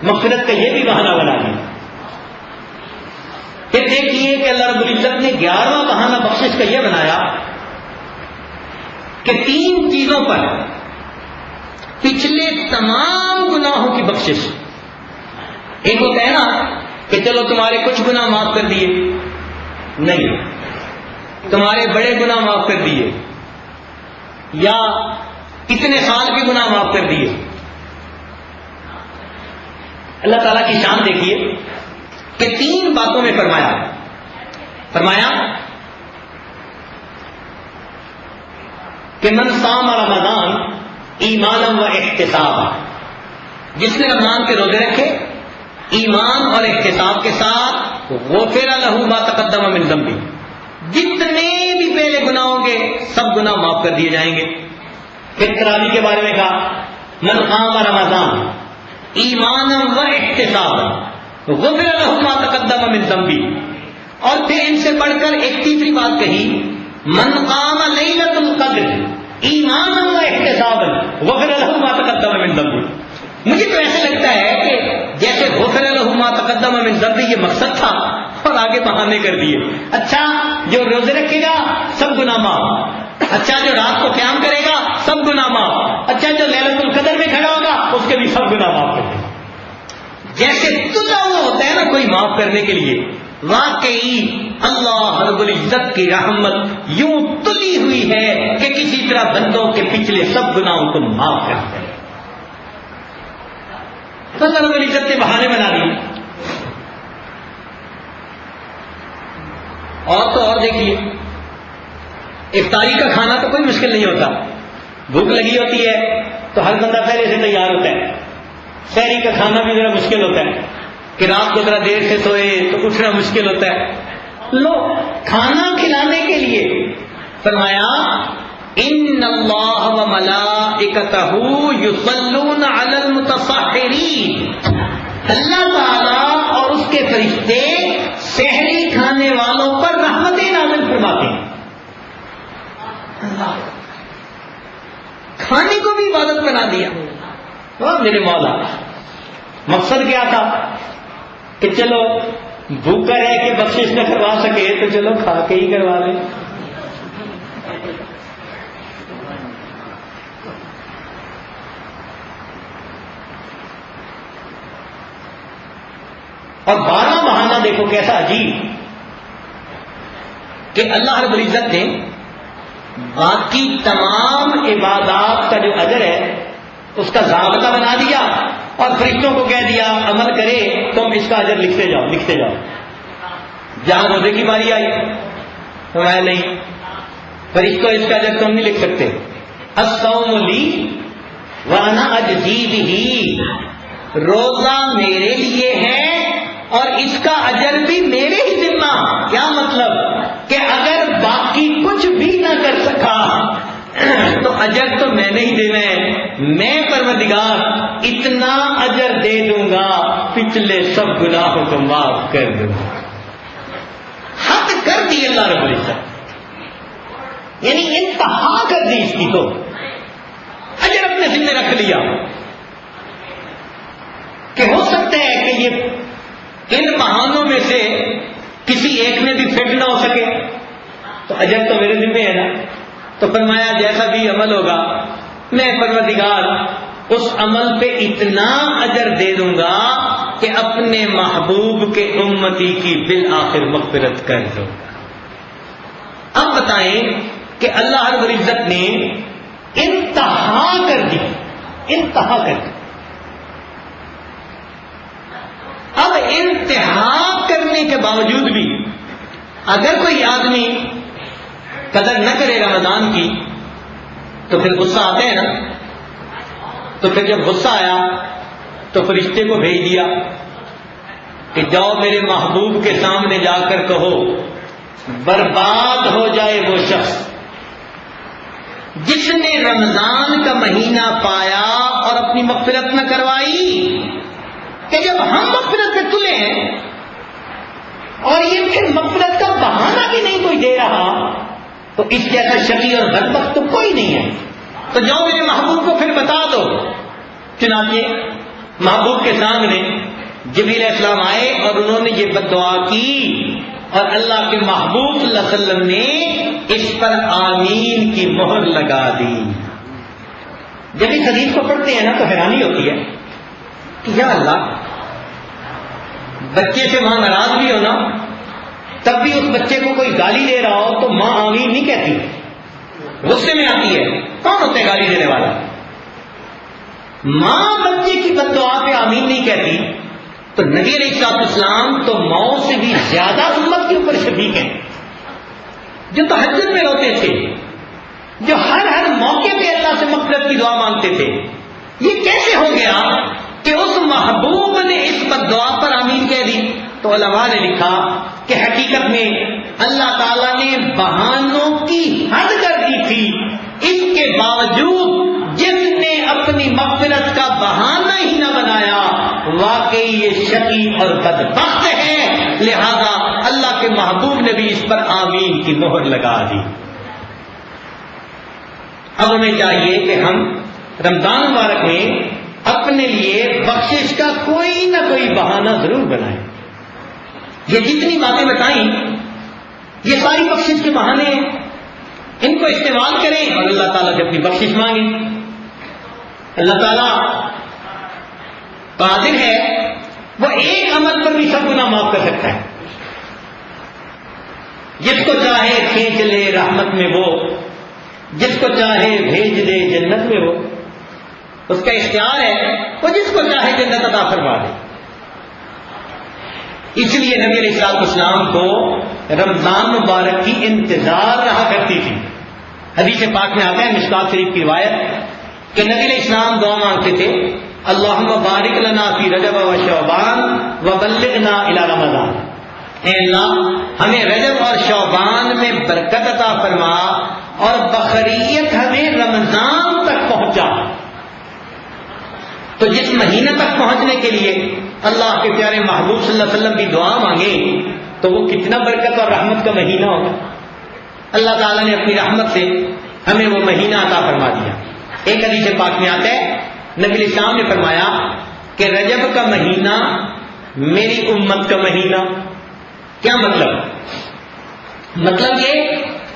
مغفرت کا یہ بھی بہانہ بنا دیا. پھر دیکھیے کہ اللہ رب العزت نے 11واں بہانہ بخشش کا یہ بنایا کہ 3 چیزوں پر پچھلے تمام گناہوں کی بخشش. ایک ہوتا ہے نا کہ چلو تمہارے کچھ گناہ معاف کر دیے، نہیں، تمہارے بڑے گناہ معاف کر دیے، یا اتنے سال کے گناہ معاف کر دیے. اللہ تعالیٰ کی شان دیکھیے کہ 3 باتوں میں فرمایا کہ من صام رمضان ایمانا و احتسابا، جس نے رمضان کے روزے رکھے ایمان اور احتساب کے ساتھ، غفر لہ ما تقدم من ذنبہ، جتنے بھی پہلے گناہ ہوں گے سب گناہ معاف کر دیے جائیں گے. پھر تراویح کے بارے میں کہا من قام رمضان ایمانا و احتسابا غفر لہ ما تقدم من ذنبہ. اور پھر ان سے بڑھ کر ایک تیسری بات کہی من قام لیلۃ القدر ایمانا و احتسابا غفر لہ ما تقدم من ذنبہ. مجھے تو ایسا لگتا ہے کہ جیسے غفر لہ ما تقدم من ذنبہ یہ مقصد تھا اور آگے بہانے کر دیے. اچھا جو روزے رکھے گا سب گناہ معاف، اچھا جو رات کو قیام کرے گا سب گناہ معاف، اچھا جو لیلۃ القدر میں کھڑا ہوگا اس کے بھی سب گناہ معاف کر دیں. جیسے تلا ہوا ہوتا ہے نا کوئی معاف کرنے کے لیے، واقعی اللہ رب العزت کی رحمت یوں تلی ہوئی ہے کہ کسی طرح بندوں کے پچھلے سب گناہوں کو معاف کر دے. تو اللہ رب العزت نے بہانے بنا دیے. اور دیکھیے افطاری کا کھانا تو کوئی مشکل نہیں ہوتا. بھوک لگی ہوتی ہے تو ہر بندہ پہلے سے تیار ہوتا ہے. سحری کا کھانا بھی ذرا مشکل ہوتا ہے کہ رات کو ذرا دیر سے سوئے تو اٹھنا مشکل ہوتا ہے. لو کھانا کھلانے کے لیے فرمایا ان اللہ و ملائکتہ یصلون علی المتصحرین، اللہ تعالی اور اس کے فرشتے سحری کھانے والوں پر رحمتیں نازل فرماتے ہیں. اللہ کھانے کو بھی عبادت بنا دیا. میرے مولا مقصد کیا تھا کہ چلو بھوکا رہ کے بخشش نہ کروا سکے تو چلو کھا کے ہی کروا لیں. اور 12 بہانہ دیکھو کیسا عجیب کہ اللہ رب العزت نے باقی تمام عبادات کا جو اجر ہے اس کا ضابطہ بنا دیا اور فرشتوں کو کہہ دیا عمل کرے تم اس کا اجر لکھتے جاؤ. جہاں روزے کی باری آئی فرمایا نہیں فرشتوں اس کا اجر تم نہیں لکھ سکتے. الصوم لی وانا اجزی بہ، روزہ میرے لیے ہے اور اس کا اجر بھی میرے ہی ذمہ. کیا مطلب کہ اگر باقی کچھ بھی نہ کر سکا تو اجر تو میں نے ہی دینا ہے. میں پروردگار اتنا اجر دے دوں گا پچھلے سب گناہوں کو معاف کر دوں گا. حد کر دی اللہ رب العزت، یعنی انتہا کر دی اس کی. تو اجر اپنے ذمہ رکھ لیا کہ ہو سکتا ہے کہ یہ ان بہانوں میں سے کسی ایک میں بھی فٹ نہ ہو سکے تو اجر تو میرے ذمہ ہے نا. تو فرمایا جیسا بھی عمل ہوگا میں پروردگار اس عمل پہ اتنا اجر دے دوں گا کہ اپنے محبوب کے امتی کی بالآخر مغفرت کر دوں گا. بتائیں کہ اللہ رب العزت نے انتہا کر دی، انتہا کر دی۔ اب انتہا کرنے کے باوجود بھی اگر کوئی آدمی قدر نہ کرے رمضان کی تو پھر غصہ آتے ہیں نا، تو پھر جب غصہ آیا تو فرشتے کو بھیج دیا کہ جاؤ میرے محبوب کے سامنے جا کر کہو برباد ہو جائے وہ شخص جس نے رمضان کا مہینہ پایا اور اپنی مغفرت نہ کروائی، کہ جب ہم مغفرت پہ تلے ہیں اور یہ پھر مغفرت کا بہانہ بھی نہیں کوئی دے رہا تو اس جیسا شقی اور بدبخت تو کوئی نہیں ہے، تو جاؤ میرے محبوب کو پھر بتا دو۔ چنانچہ محبوب کے سامنے جبریل علیہ السلام آئے اور انہوں نے یہ بد دعا کی اور اللہ کے محبوب صلی اللہ علیہ وسلم نے اس پر آمین کی مہر لگا دی۔ جب اس حدیث کو پڑھتے ہیں نا تو حیرانی ہوتی ہے کہ یا اللہ، بچے سے ماں ناراض بھی ہو نا تب بھی اس بچے کو کوئی گالی دے رہا ہو تو ماں آمین نہیں کہتی، غصے میں آتی ہے۔ کون ہوتا ہے گالی دینے والا؟ ماں بچے کی بد دعا پہ آمین نہیں کہتی تو نبی علیہ السلام تو ماؤں سے بھی زیادہ امت کے اوپر شفیق ہیں، جو تہجد میں روتے تھے، جو ہر موقع پہ اللہ سے مغفرت کی دعا مانگتے تھے۔ یہ کیسے ہو گیا کہ اس محبوب نے اس بد دعا پر آمین کہہ دی؟ تو علماء نے لکھا کہ حقیقت میں اللہ تعالیٰ نے بہانوں کی حد کر دی تھی، اس کے باوجود جس نے اپنی مغفرت کا بہانہ ہی نہ بنایا واقعی یہ شقی اور بدبخت ہے، لہذا اللہ کے محبوب نے بھی اس پر آمین کی مہر لگا دی۔ اب ہمیں چاہیے کہ ہم رمضان مبارک میں اپنے لیے بخشش کا کوئی نہ کوئی بہانہ ضرور بنائیں۔ یہ جتنی باتیں بتائیں یہ ساری بخشش کے بہانے ہیں، ان کو استعمال کریں اور اللہ تعالیٰ سے اپنی بخشش مانگیں۔ اللہ تعالیٰ قادر ہے، وہ ایک عمل پر بھی سب گناہ معاف کر سکتا ہے۔ جس کو چاہے کھینچ لے رحمت میں وہ، جس کو چاہے بھیج دے جنت میں وہ، اس کا اختیار ہے، وہ جس کو چاہے جنت عطا فرما دے۔ اس لیے نبی علیہ السلام کو رمضان مبارک کی انتظار رہا کرتی تھی۔ حدیث پاک میں آتا ہے، مشکات شریف کی روایت، کہ نبی علیہ السلام دعا مانگتے تھے، اللہم بارک لنا فی رجب و شعبان وبلغنا الی رمضان، اے اللہ ہمیں رجب اور شعبان میں برکت عطا فرما اور بخیریت ہمیں رمضان تک پہنچا۔ تو جس مہینے تک پہنچنے کے لیے اللہ کے پیارے محبوب صلی اللہ علیہ وسلم کی دعا مانگے تو وہ کتنا برکت اور رحمت کا مہینہ ہوگا۔ اللہ تعالیٰ نے اپنی رحمت سے ہمیں وہ مہینہ عطا فرما دیا۔ ایک حدیث پاک میں آتا ہے، نبی علیہ السلام نے فرمایا کہ رجب کا مہینہ میری امت کا مہینہ۔ کیا مطلب؟ مطلب یہ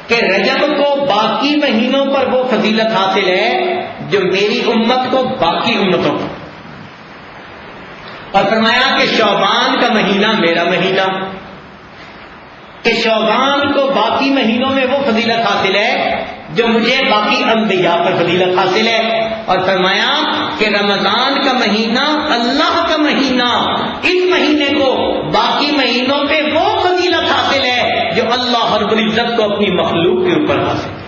کہ رجب کو باقی مہینوں پر وہ فضیلت حاصل ہے جو میری امت کو باقی امتوں کو، اور فرمایا کہ شعبان کا مہینہ میرا مہینہ، کہ شعبان کو باقی مہینوں میں وہ فضیلت حاصل ہے جو مجھے باقی انبیاء پر فضیلت حاصل ہے، اور فرمایا کہ رمضان کا مہینہ اللہ کا مہینہ، اس مہینے کو باقی مہینوں پہ وہ فضیلت حاصل ہے جو اللہ رب العزت کو اپنی مخلوق کے اوپر حاصل ہے۔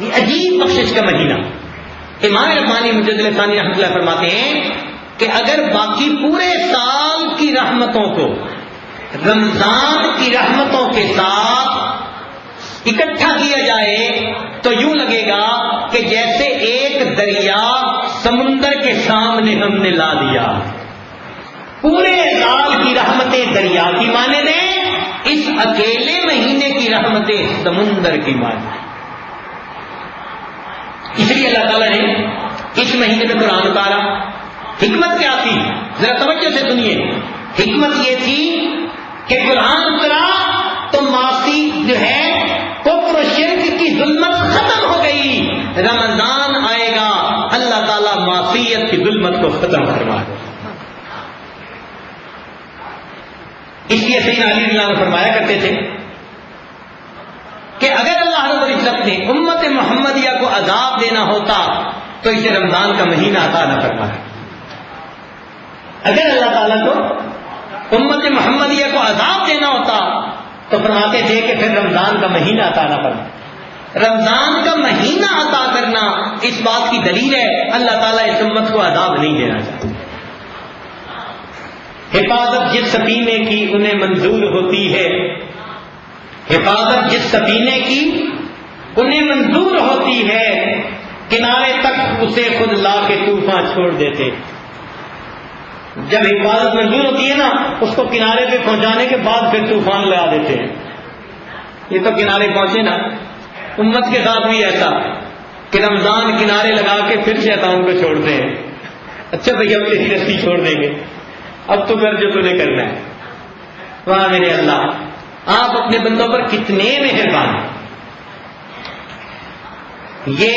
یہ عجیب بخشش کا مہینہ۔ امام ربانی مجدد ثانی رحمۃ اللہ فرماتے ہیں کہ اگر باقی پورے سال کی رحمتوں کو رمضان کی رحمتوں کے ساتھ اکٹھا کیا جائے تو یوں لگے گا کہ جیسے ایک دریا سمندر کے سامنے ہم نے لا دیا۔ پورے سال کی رحمتیں دریا کی مانند ہیں، اس اکیلے مہینے کی رحمتیں سمندر کی مانند۔ اس لیے اللہ تعالیٰ نے اس مہینے میں قرآن اتارا۔ حکمت کیا تھی؟ ذرا توجہ سے سنیے۔ حکمت یہ تھی کہ قرآن اترا تو معاصی جو ہے کفر و شرک کی ظلمت ختم ہو گئی، رمضان آئے گا اللہ تعالیٰ معصیت کی ظلمت کو ختم کروا دے۔ اس لیے سیدنا علی رضی اللہ عنہ فرمایا کرتے تھے کہ اگر اللہ رب العزت نے امت محمدیہ کو عذاب دینا ہوتا تو اسے رمضان کا مہینہ عطا نہ فرمایا. اگر اللہ تعالیٰ کو امت محمدیہ کو عذاب دینا ہوتا تو فرماتے تھے کہ پھر رمضان کا مہینہ عطا نہ فرمائے. رمضان کا مہینہ عطا کرنا اس بات کی دلیل ہے اللہ تعالیٰ اس امت کو عذاب نہیں دینا چاہتے. حفاظت جس سفینے کی انہیں منظور ہوتی ہے، حفاظت جس سفینے کی انہیں منظور ہوتی ہے، کنارے تک اسے خود لا کے طوفان چھوڑ دیتے. جب حفاظت منظور ہوتی ہے نا، اس کو کنارے پہ پہنچانے کے بعد پھر طوفان لگا دیتے ہیں. یہ تو کنارے پہنچے نا. امت کے ساتھ بھی ایسا کہ رمضان کنارے لگا کے پھر شیطان کو چھوڑتے ہیں. اچھا بھائی اب تیری رسی چھوڑ دیں گے، اب تو کر جو تو نے کرنا ہے. وہاں میرے اللہ آپ اپنے بندوں پر کتنے مہربان ہیں. یہ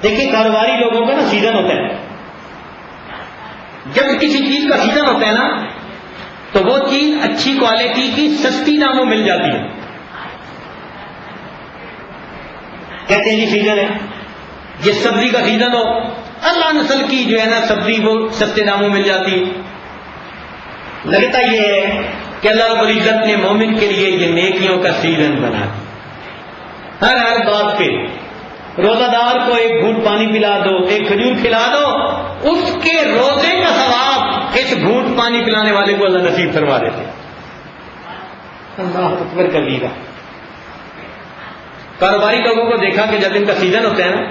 دیکھیں کاروباری لوگوں کا نا سیزن ہوتا ہے. جب کسی چیز کا سیزن ہوتا ہے نا تو وہ چیز اچھی کوالٹی کی سستی داموں مل جاتی ہے. کہتے ہیں جی سیزن ہے، جس سبزی کا سیزن ہو اللہ نسل کی جو ہے نا سبزی وہ سستے داموں مل جاتی ہے. لگتا یہ ہے کہ اللہ رب العزت نے مومن کے لیے یہ نیکیوں کا سیزن بنا دیا. ہر بات پہ روزہ دار کو ایک گھونٹ پانی پلا دو، ایک کھجور کھلا دو، اس کے روزے کا ثواب اس گھونٹ پانی پلانے والے کو اللہ نصیب فرما دیتے. اللہ اکبر کبیرہ. کاروباری لوگوں کو دیکھا کہ جب ان کا سیزن ہوتا ہے نا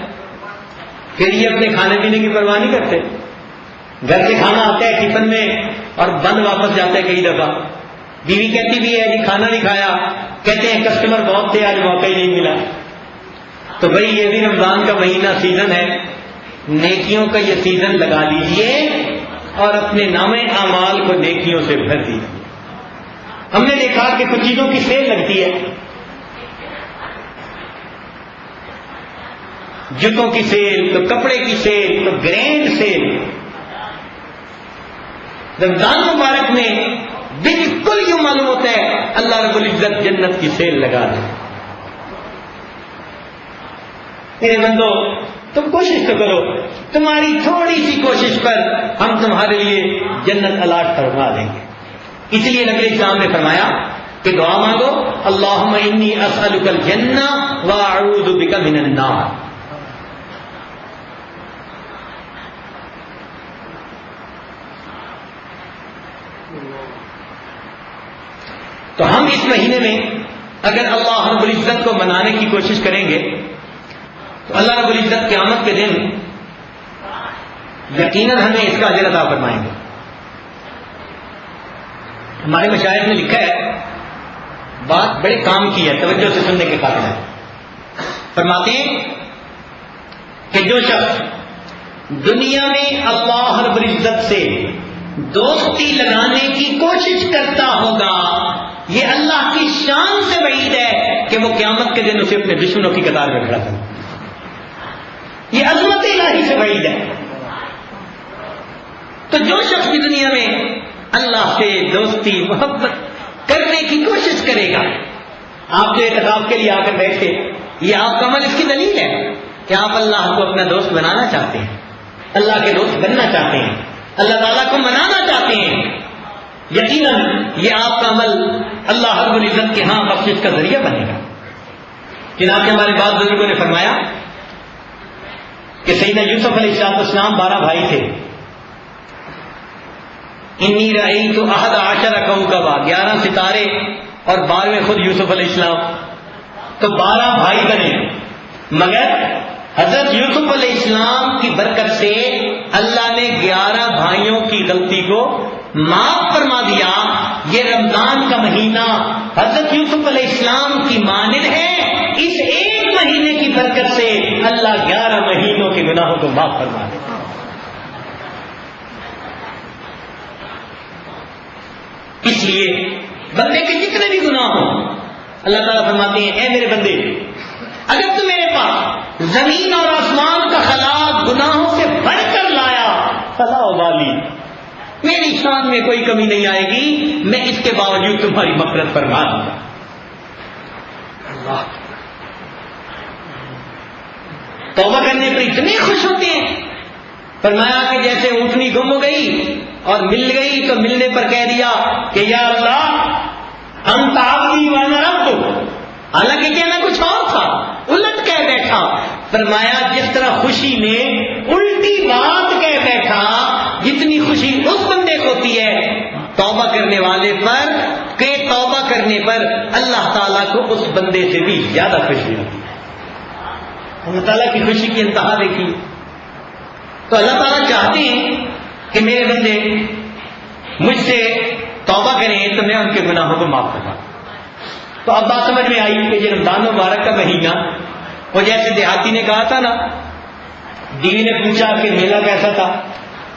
پھر یہ اپنے کھانے پینے کی پرواہ نہیں کرتے. گھر سے کھانا آتا ہے ٹفن میں اور بند واپس جاتا ہے کئی دفعہ. بیوی کہتی بھی ہے جی کھانا نہیں کھایا، کہتے ہیں کسٹمر بہت تھے آج موقع ہی نہیں ملا. تو بھائی یہ بھی رمضان کا مہینہ سیزن ہے، نیکیوں کا یہ سیزن لگا لیجئے اور اپنے نامے اعمال کو نیکیوں سے بھر دیجیے. ہم نے دیکھا کہ کچھ چیزوں کی سیل لگتی ہے، جوتوں کی سیل، تو کپڑے کی سیل، تو گرینڈ سیل. رمضان مبارک میں بالکل یوں معلوم ہوتا ہے اللہ رب العزت جنت کی سیل لگا دے. میرے بندو تم کوشش تو کرو، تمہاری تھوڑی سی کوشش پر ہم تمہارے لیے جنت الاٹ فرما دیں گے. اس لیے نبی اسلام نے فرمایا کہ دعا مانگو اللہم انی اسألک الجنہ واعوذ بک من النار. تو ہم اس مہینے میں اگر اللہ رب العزت کو منانے کی کوشش کریں گے تو اللہ رب العزت قیامت کے دن یقیناً ہمیں اس کا اجر عطا فرمائیں گے. ہمارے مشاہد نے لکھا ہے، بات بڑے کام کی ہے، توجہ سے سننے کے قابل ہے. فرماتے ہیں کہ جو شخص دنیا میں اللہ رب العزت سے دوستی لگانے کی کوشش کرتا ہوگا، یہ اللہ کی شان سے بعید ہے کہ وہ قیامت کے دن اسے اپنے دشمنوں کی قطار میں کھڑا کرے. یہ عظمت الہی سے بعید ہے. تو جو شخص بھی دنیا میں اللہ سے دوستی محبت کرنے کی کوشش کرے گا، آپ جو اعتکاف کے لیے آ کر بیٹھے، یہ آپ کا عمل اس کی دلیل ہے کہ آپ اللہ کو اپنا دوست بنانا چاہتے ہیں، اللہ کے دوست بننا چاہتے ہیں، اللہ تعالیٰ کو منانا چاہتے ہیں. یقیناً یہ آپ کا عمل اللہ رب العزت کے ہاں بخشش کا ذریعہ بنے گا. چنانچہ ہمارے بعض بزرگوں نے فرمایا کہ سیدنا یوسف علیہ السلام 12 بھائی تھے. انی رأیت 11 کوكبا، 11 ستارے اور 12ویں خود یوسف علیہ السلام. تو 12 بھائی بنے، مگر حضرت یوسف علیہ السلام کی برکت سے اللہ نے 11 بھائیوں کی غلطی کو معاف فرما دیا. یہ رمضان کا مہینہ حضرت یوسف علیہ السلام کی مانند ہے. اس ایک مہینے کی برکت سے اللہ 11 مہینوں کے گناہوں کو معاف فرما دے. اس لیے بندے کے جتنے بھی گناہ ہوں اللہ تعالیٰ فرماتے ہیں اے میرے بندے، اگر تو میرے پاس زمین اور آسمان کا خلا گناہوں سے بھر کر لایا فلا ابالی، میری شان میں کوئی کمی نہیں آئے گی، میں اس کے باوجود تمہاری مغفرت فرما دوں گا. اللہ توبہ کرنے پر اتنے خوش ہوتے ہیں. فرمایا کہ جیسے اونٹنی گم ہو گئی اور مل گئی تو ملنے پر کہہ دیا کہ یا اللہ انت عبدی وانا ربک، حالانکہ کہنا کچھ اور تھا، الٹ کہہ بیٹھا. فرمایا جس طرح خوشی میں الٹی بات کہہ بیٹھا، جتنی خوشی اس بندے کو ہوتی ہے توبہ کرنے والے پر، کہ توبہ کرنے پر اللہ تعالیٰ کو اس بندے سے بھی زیادہ خوشی ہوتی ہے. اللہ تعالیٰ کی خوشی کی انتہا دیکھیے. تو اللہ تعالیٰ چاہتے ہیں کہ میرے بندے مجھ سے توبہ کریں تو میں ان کے گناہوں کو معاف کروں. تو اب بات سمجھ میں آئی کہ یہ رمضان مبارک کا مہینہ، وہ جیسے دیہاتی نے کہا تھا نا، بیوی نے پوچھا کہ میلہ کیسا تھا،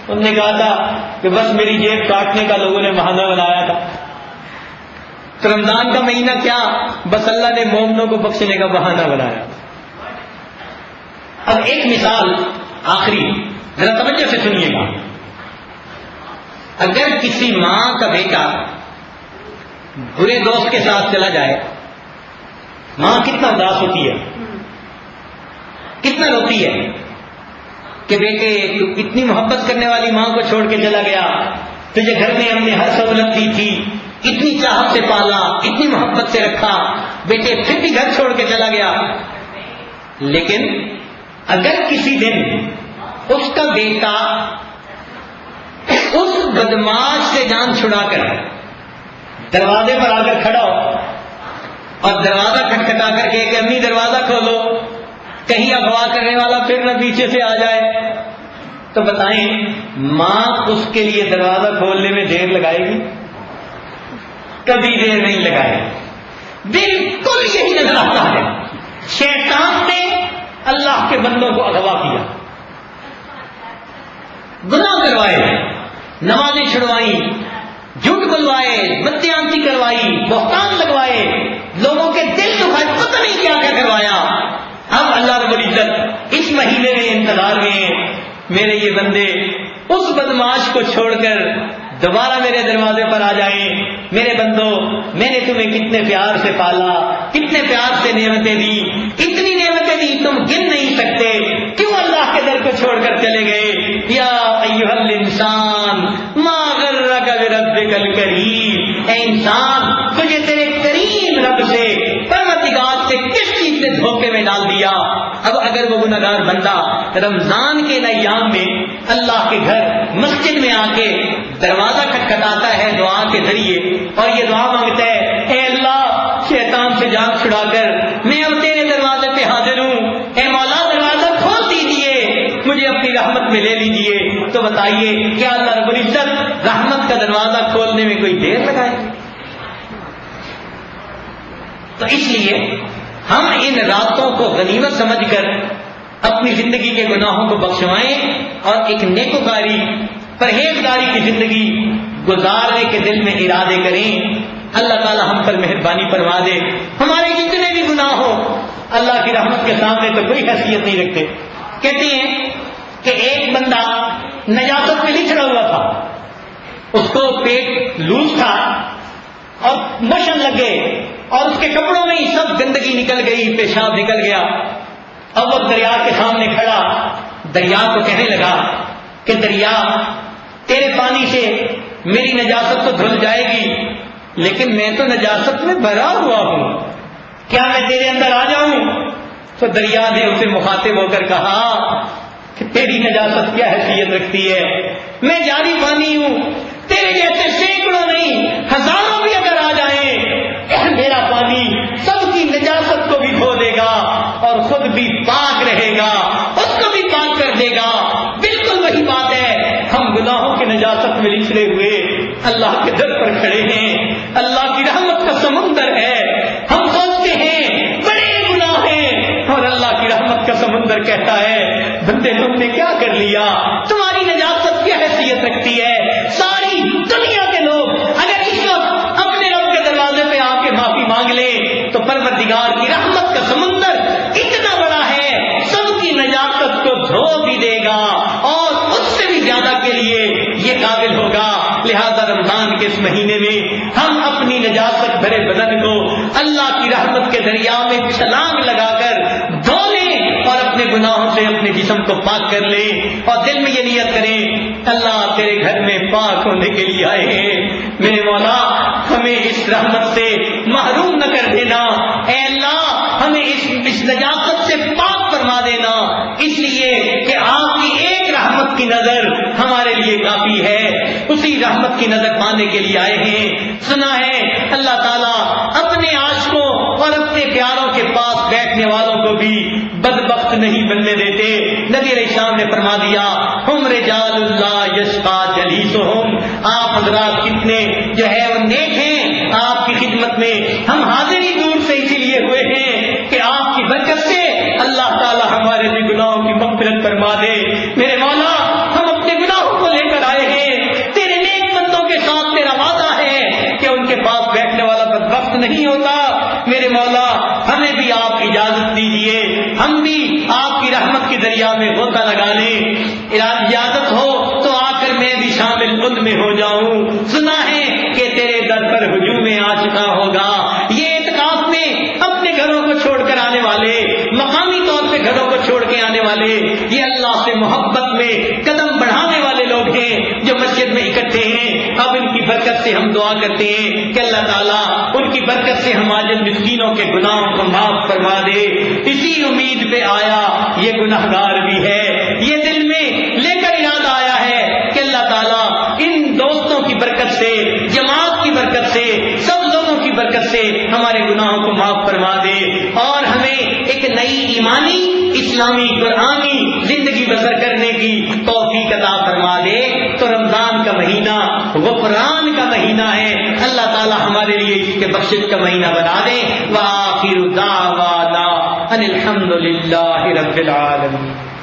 انہوں نے کہا تھا کہ بس میری جیب کاٹنے کا لوگوں نے بہانہ بنایا تھا. تو رمضان کا مہینہ کیا، بس اللہ نے مومنوں کو بخشنے کا بہانہ بنایا. اب ایک مثال آخری، ذرا توجہ سے سنیے گا. اگر کسی ماں کا بیٹا برے دوست کے ساتھ چلا جائے، ماں کتنا اداس ہوتی ہے، کتنا روتی ہے کہ بیٹے اتنی محبت کرنے والی ماں کو چھوڑ کے چلا گیا، تجھے گھر میں ہم نے ہر سہولت دی تھی، اتنی چاہت سے پالا، اتنی محبت سے رکھا، بیٹے پھر بھی گھر چھوڑ کے چلا گیا. لیکن اگر کسی دن اس کا بیٹا اس بدماش سے جان چھڑا کر دروازے پر آ کر کھڑا ہو اور دروازہ کھٹکھٹا کر کے کہ امی دروازہ کھولو، کہیں اغوا کرنے والا پھر نہ پیچھے سے آ جائے، تو بتائیں ماں اس کے لیے دروازہ کھولنے میں دیر لگائے گی؟ کبھی دیر نہیں لگائے. بالکل یہی نظر آتا ہے. شیطان نے اللہ کے بندوں کو اغوا کیا، گناہ کروائے، نمازیں چھڑوائیں، جھوٹ بلوائے، بدتیانتی کروائی، بہتان لگوائے، لوگوں کے دل دکھائے، پتہ نہیں کیا کیا کروایا. اب اللہ رب العزت اس مہینے میں انتظار میں ہیں میرے یہ بندے اس بدماش کو چھوڑ کر دوبارہ میرے دروازے پر آ جائیں. میرے بندو، میں نے تمہیں کتنے پیار سے پالا، کتنے پیار سے نعمتیں دی، اتنی نعمتیں دی تم گن نہیں سکتے، کیوں اللہ کے در کو چھوڑ کر چلے گئے؟ یا ایھا الانسان ما غرک بربک الکریم، اے انسان تجھے تیرے کریم رب سے، پروردگار سے کس چیز نے دھوکے میں ڈال دیا؟ اب اگر وہ گنہگار بندہ رمضان کے ایام میں اللہ کے گھر مسجد میں آ کے دروازہ کھٹکھٹاتا ہے دعا کے ذریعے اور یہ دعا مانگتا ہے، اے اللہ شیطان سے جان چھڑا کر میں اب تیرے دروازے پہ حاضر ہوں، اے مولا دروازہ کھول دیجیے، مجھے اپنی رحمت میں لے لیجیے. تو بتائیے کیا اللہ رب العزت رحمت کا دروازہ کھولنے میں کوئی دیر لگائے؟ تو اس لیے ہم ان راتوں کو غنیمت سمجھ کر اپنی زندگی کے گناہوں کو بخشوائیں اور ایک نیکوکاری پرہیزگاری کی زندگی گزارنے کے دل میں ارادے کریں. اللہ تعالی ہم پر مہربانی فرما دے. ہمارے جتنے بھی گناہ ہو اللہ کی رحمت کے سامنے تو کوئی حیثیت نہیں رکھتے. کہتے ہیں کہ ایک بندہ نجاست میں لچڑا ہوا تھا، اس کو پیٹ لوز تھا اور مشن لگ گئے اور اس کے کپڑوں میں ہی سب گندگی نکل گئی، پیشاب نکل گیا. اب وہ دریا کے سامنے کھڑا دریا کو کہنے لگا کہ دریا تیرے پانی سے میری نجاست تو دھل جائے گی، لیکن میں تو نجاست میں بھرا ہوا ہوں، کیا میں تیرے اندر آ جاؤں؟ تو دریا نے اسے مخاطب ہو کر کہا کہ تیری نجاست کیا حیثیت رکھتی ہے، میں جاری پانی ہوں، تیرے جیسے سینکڑوں نہیں ہزاروں بھی اگر آ جائیں میرا پانی سب کی نجاست کو بھی دھو دے گا اور خود بھی پاک رہے گا، اس کو بھی پاک کر دے گا. بالکل وہی بات ہے، ہم گناہوں کی نجاست میں لچڑے ہوئے اللہ کے در پر کھڑے ہیں، اللہ کی رحمت کا سمندر ہے، ہم سوچتے ہیں بڑے گناہ ہیں اور اللہ کی رحمت کا سمندر کہتا ہے بندے تم نے کیا کر لیا، تمہاری نجاست کیا حیثیت رکھتی ہے. ساری دنیا کے لوگ اگر اس وقت اپنے رب کے دروازے پہ آ کے معافی مانگ لیں تو پروردگار کی رحمت کا سمندر اتنا بڑا ہے سب کی نجاست کو دھو بھی دے گا اور اس سے بھی زیادہ کے لیے یہ قابل ہوگا اس مہینے میں ہم اپنی نجاست بھرے بدن کو اللہ کی رحمت کے دریا میں چھلانگ لگا کر دھو لیں اور اپنے گناہوں سے اپنے جسم کو پاک کر لیں اور دل میں یہ نیت کریں اللہ تیرے گھر میں پاک ہونے کے لیے آئے ہیں، میرے مولا ہمیں اس رحمت سے محروم نہ کر دینا، اے اللہ ہمیں اس نجاست سے پاک فرما دینا، اس لیے کہ آپ کی ایک رحمت کی نظر ہمارے لیے کافی ہے، اسی رحمت کی نظر پانے کے لیے آئے ہیں۔ سنا ہے اللہ تعالیٰ اپنے عاشقوں اور اپنے پیاروں کے پاس بیٹھنے والوں کو بھی بدبخت نہیں بننے دیتے۔ نبی علیہ السلام نے فرما دیا ہم رجال اللہ یشقا جلیسہم، آپ حضرات کتنے جو ہے وہ نیک ہیں، آپ کی خدمت میں ہم حاضر ہی دور سے اسی لیے ہوئے ہیں کہ آپ کی برکت سے اللہ تعالی ہمارے بھی گناہوں کی مغفرت فرما دے۔ میرے مولا ہم اپنے گناہوں کو لے کر آئے ہیں، تیرے نیک بندوں کے ساتھ تیرا وعدہ ہے کہ ان کے پاس بیٹھنے والا بدبخت نہیں ہوتا۔ میرے مولا ہمیں بھی آپ اجازت دیجیے، ہم بھی آپ کی رحمت کے دریا میں غوطہ لگا لیں، اجازت ہو تو آ کر میں بھی شامل ان میں ہو جاؤں۔ سنا ہے کہ تیرے در پر ہجوم آ چکا ہوگا، یہ اعتکاف میں اپنے گھروں کو چھوڑ کر آنے والے، مقامی طور پہ گھروں کو چھوڑ کے آنے والے، یہ اللہ سے محبت میں قدم بڑھانے والے لوگ ہیں جو مسجد میں اکٹھے ہیں۔ اب ان کی برکت سے ہم دعا کرتے ہیں کہ اللہ تعالیٰ ان کی برکت سے ہمارے مسکینوں کے گناہوں کو معاف فرما دے۔ اسی امید پہ آیا یہ گناہگار بھی ہے، یہ دل میں لے کر ارادہ آیا ہے کہ اللہ تعالیٰ ان دوستوں کی برکت سے، جماعت کی برکت سے، سب لوگوں کی برکت سے ہمارے گناہوں کو معاف فرما دے اور ہمیں ایک نئی ایمانی اسلامی قرآنی زندگی بسر کرنے کی توفیق عطا فرما دے۔ تو رمضان کا مہینہ غفران کا مہینہ ہے، اللہ تعالیٰ ہمارے لیے اس کے بخشش کا مہینہ بنا دے۔ وآخر دعوانا ان الحمد للہ رب العالمین۔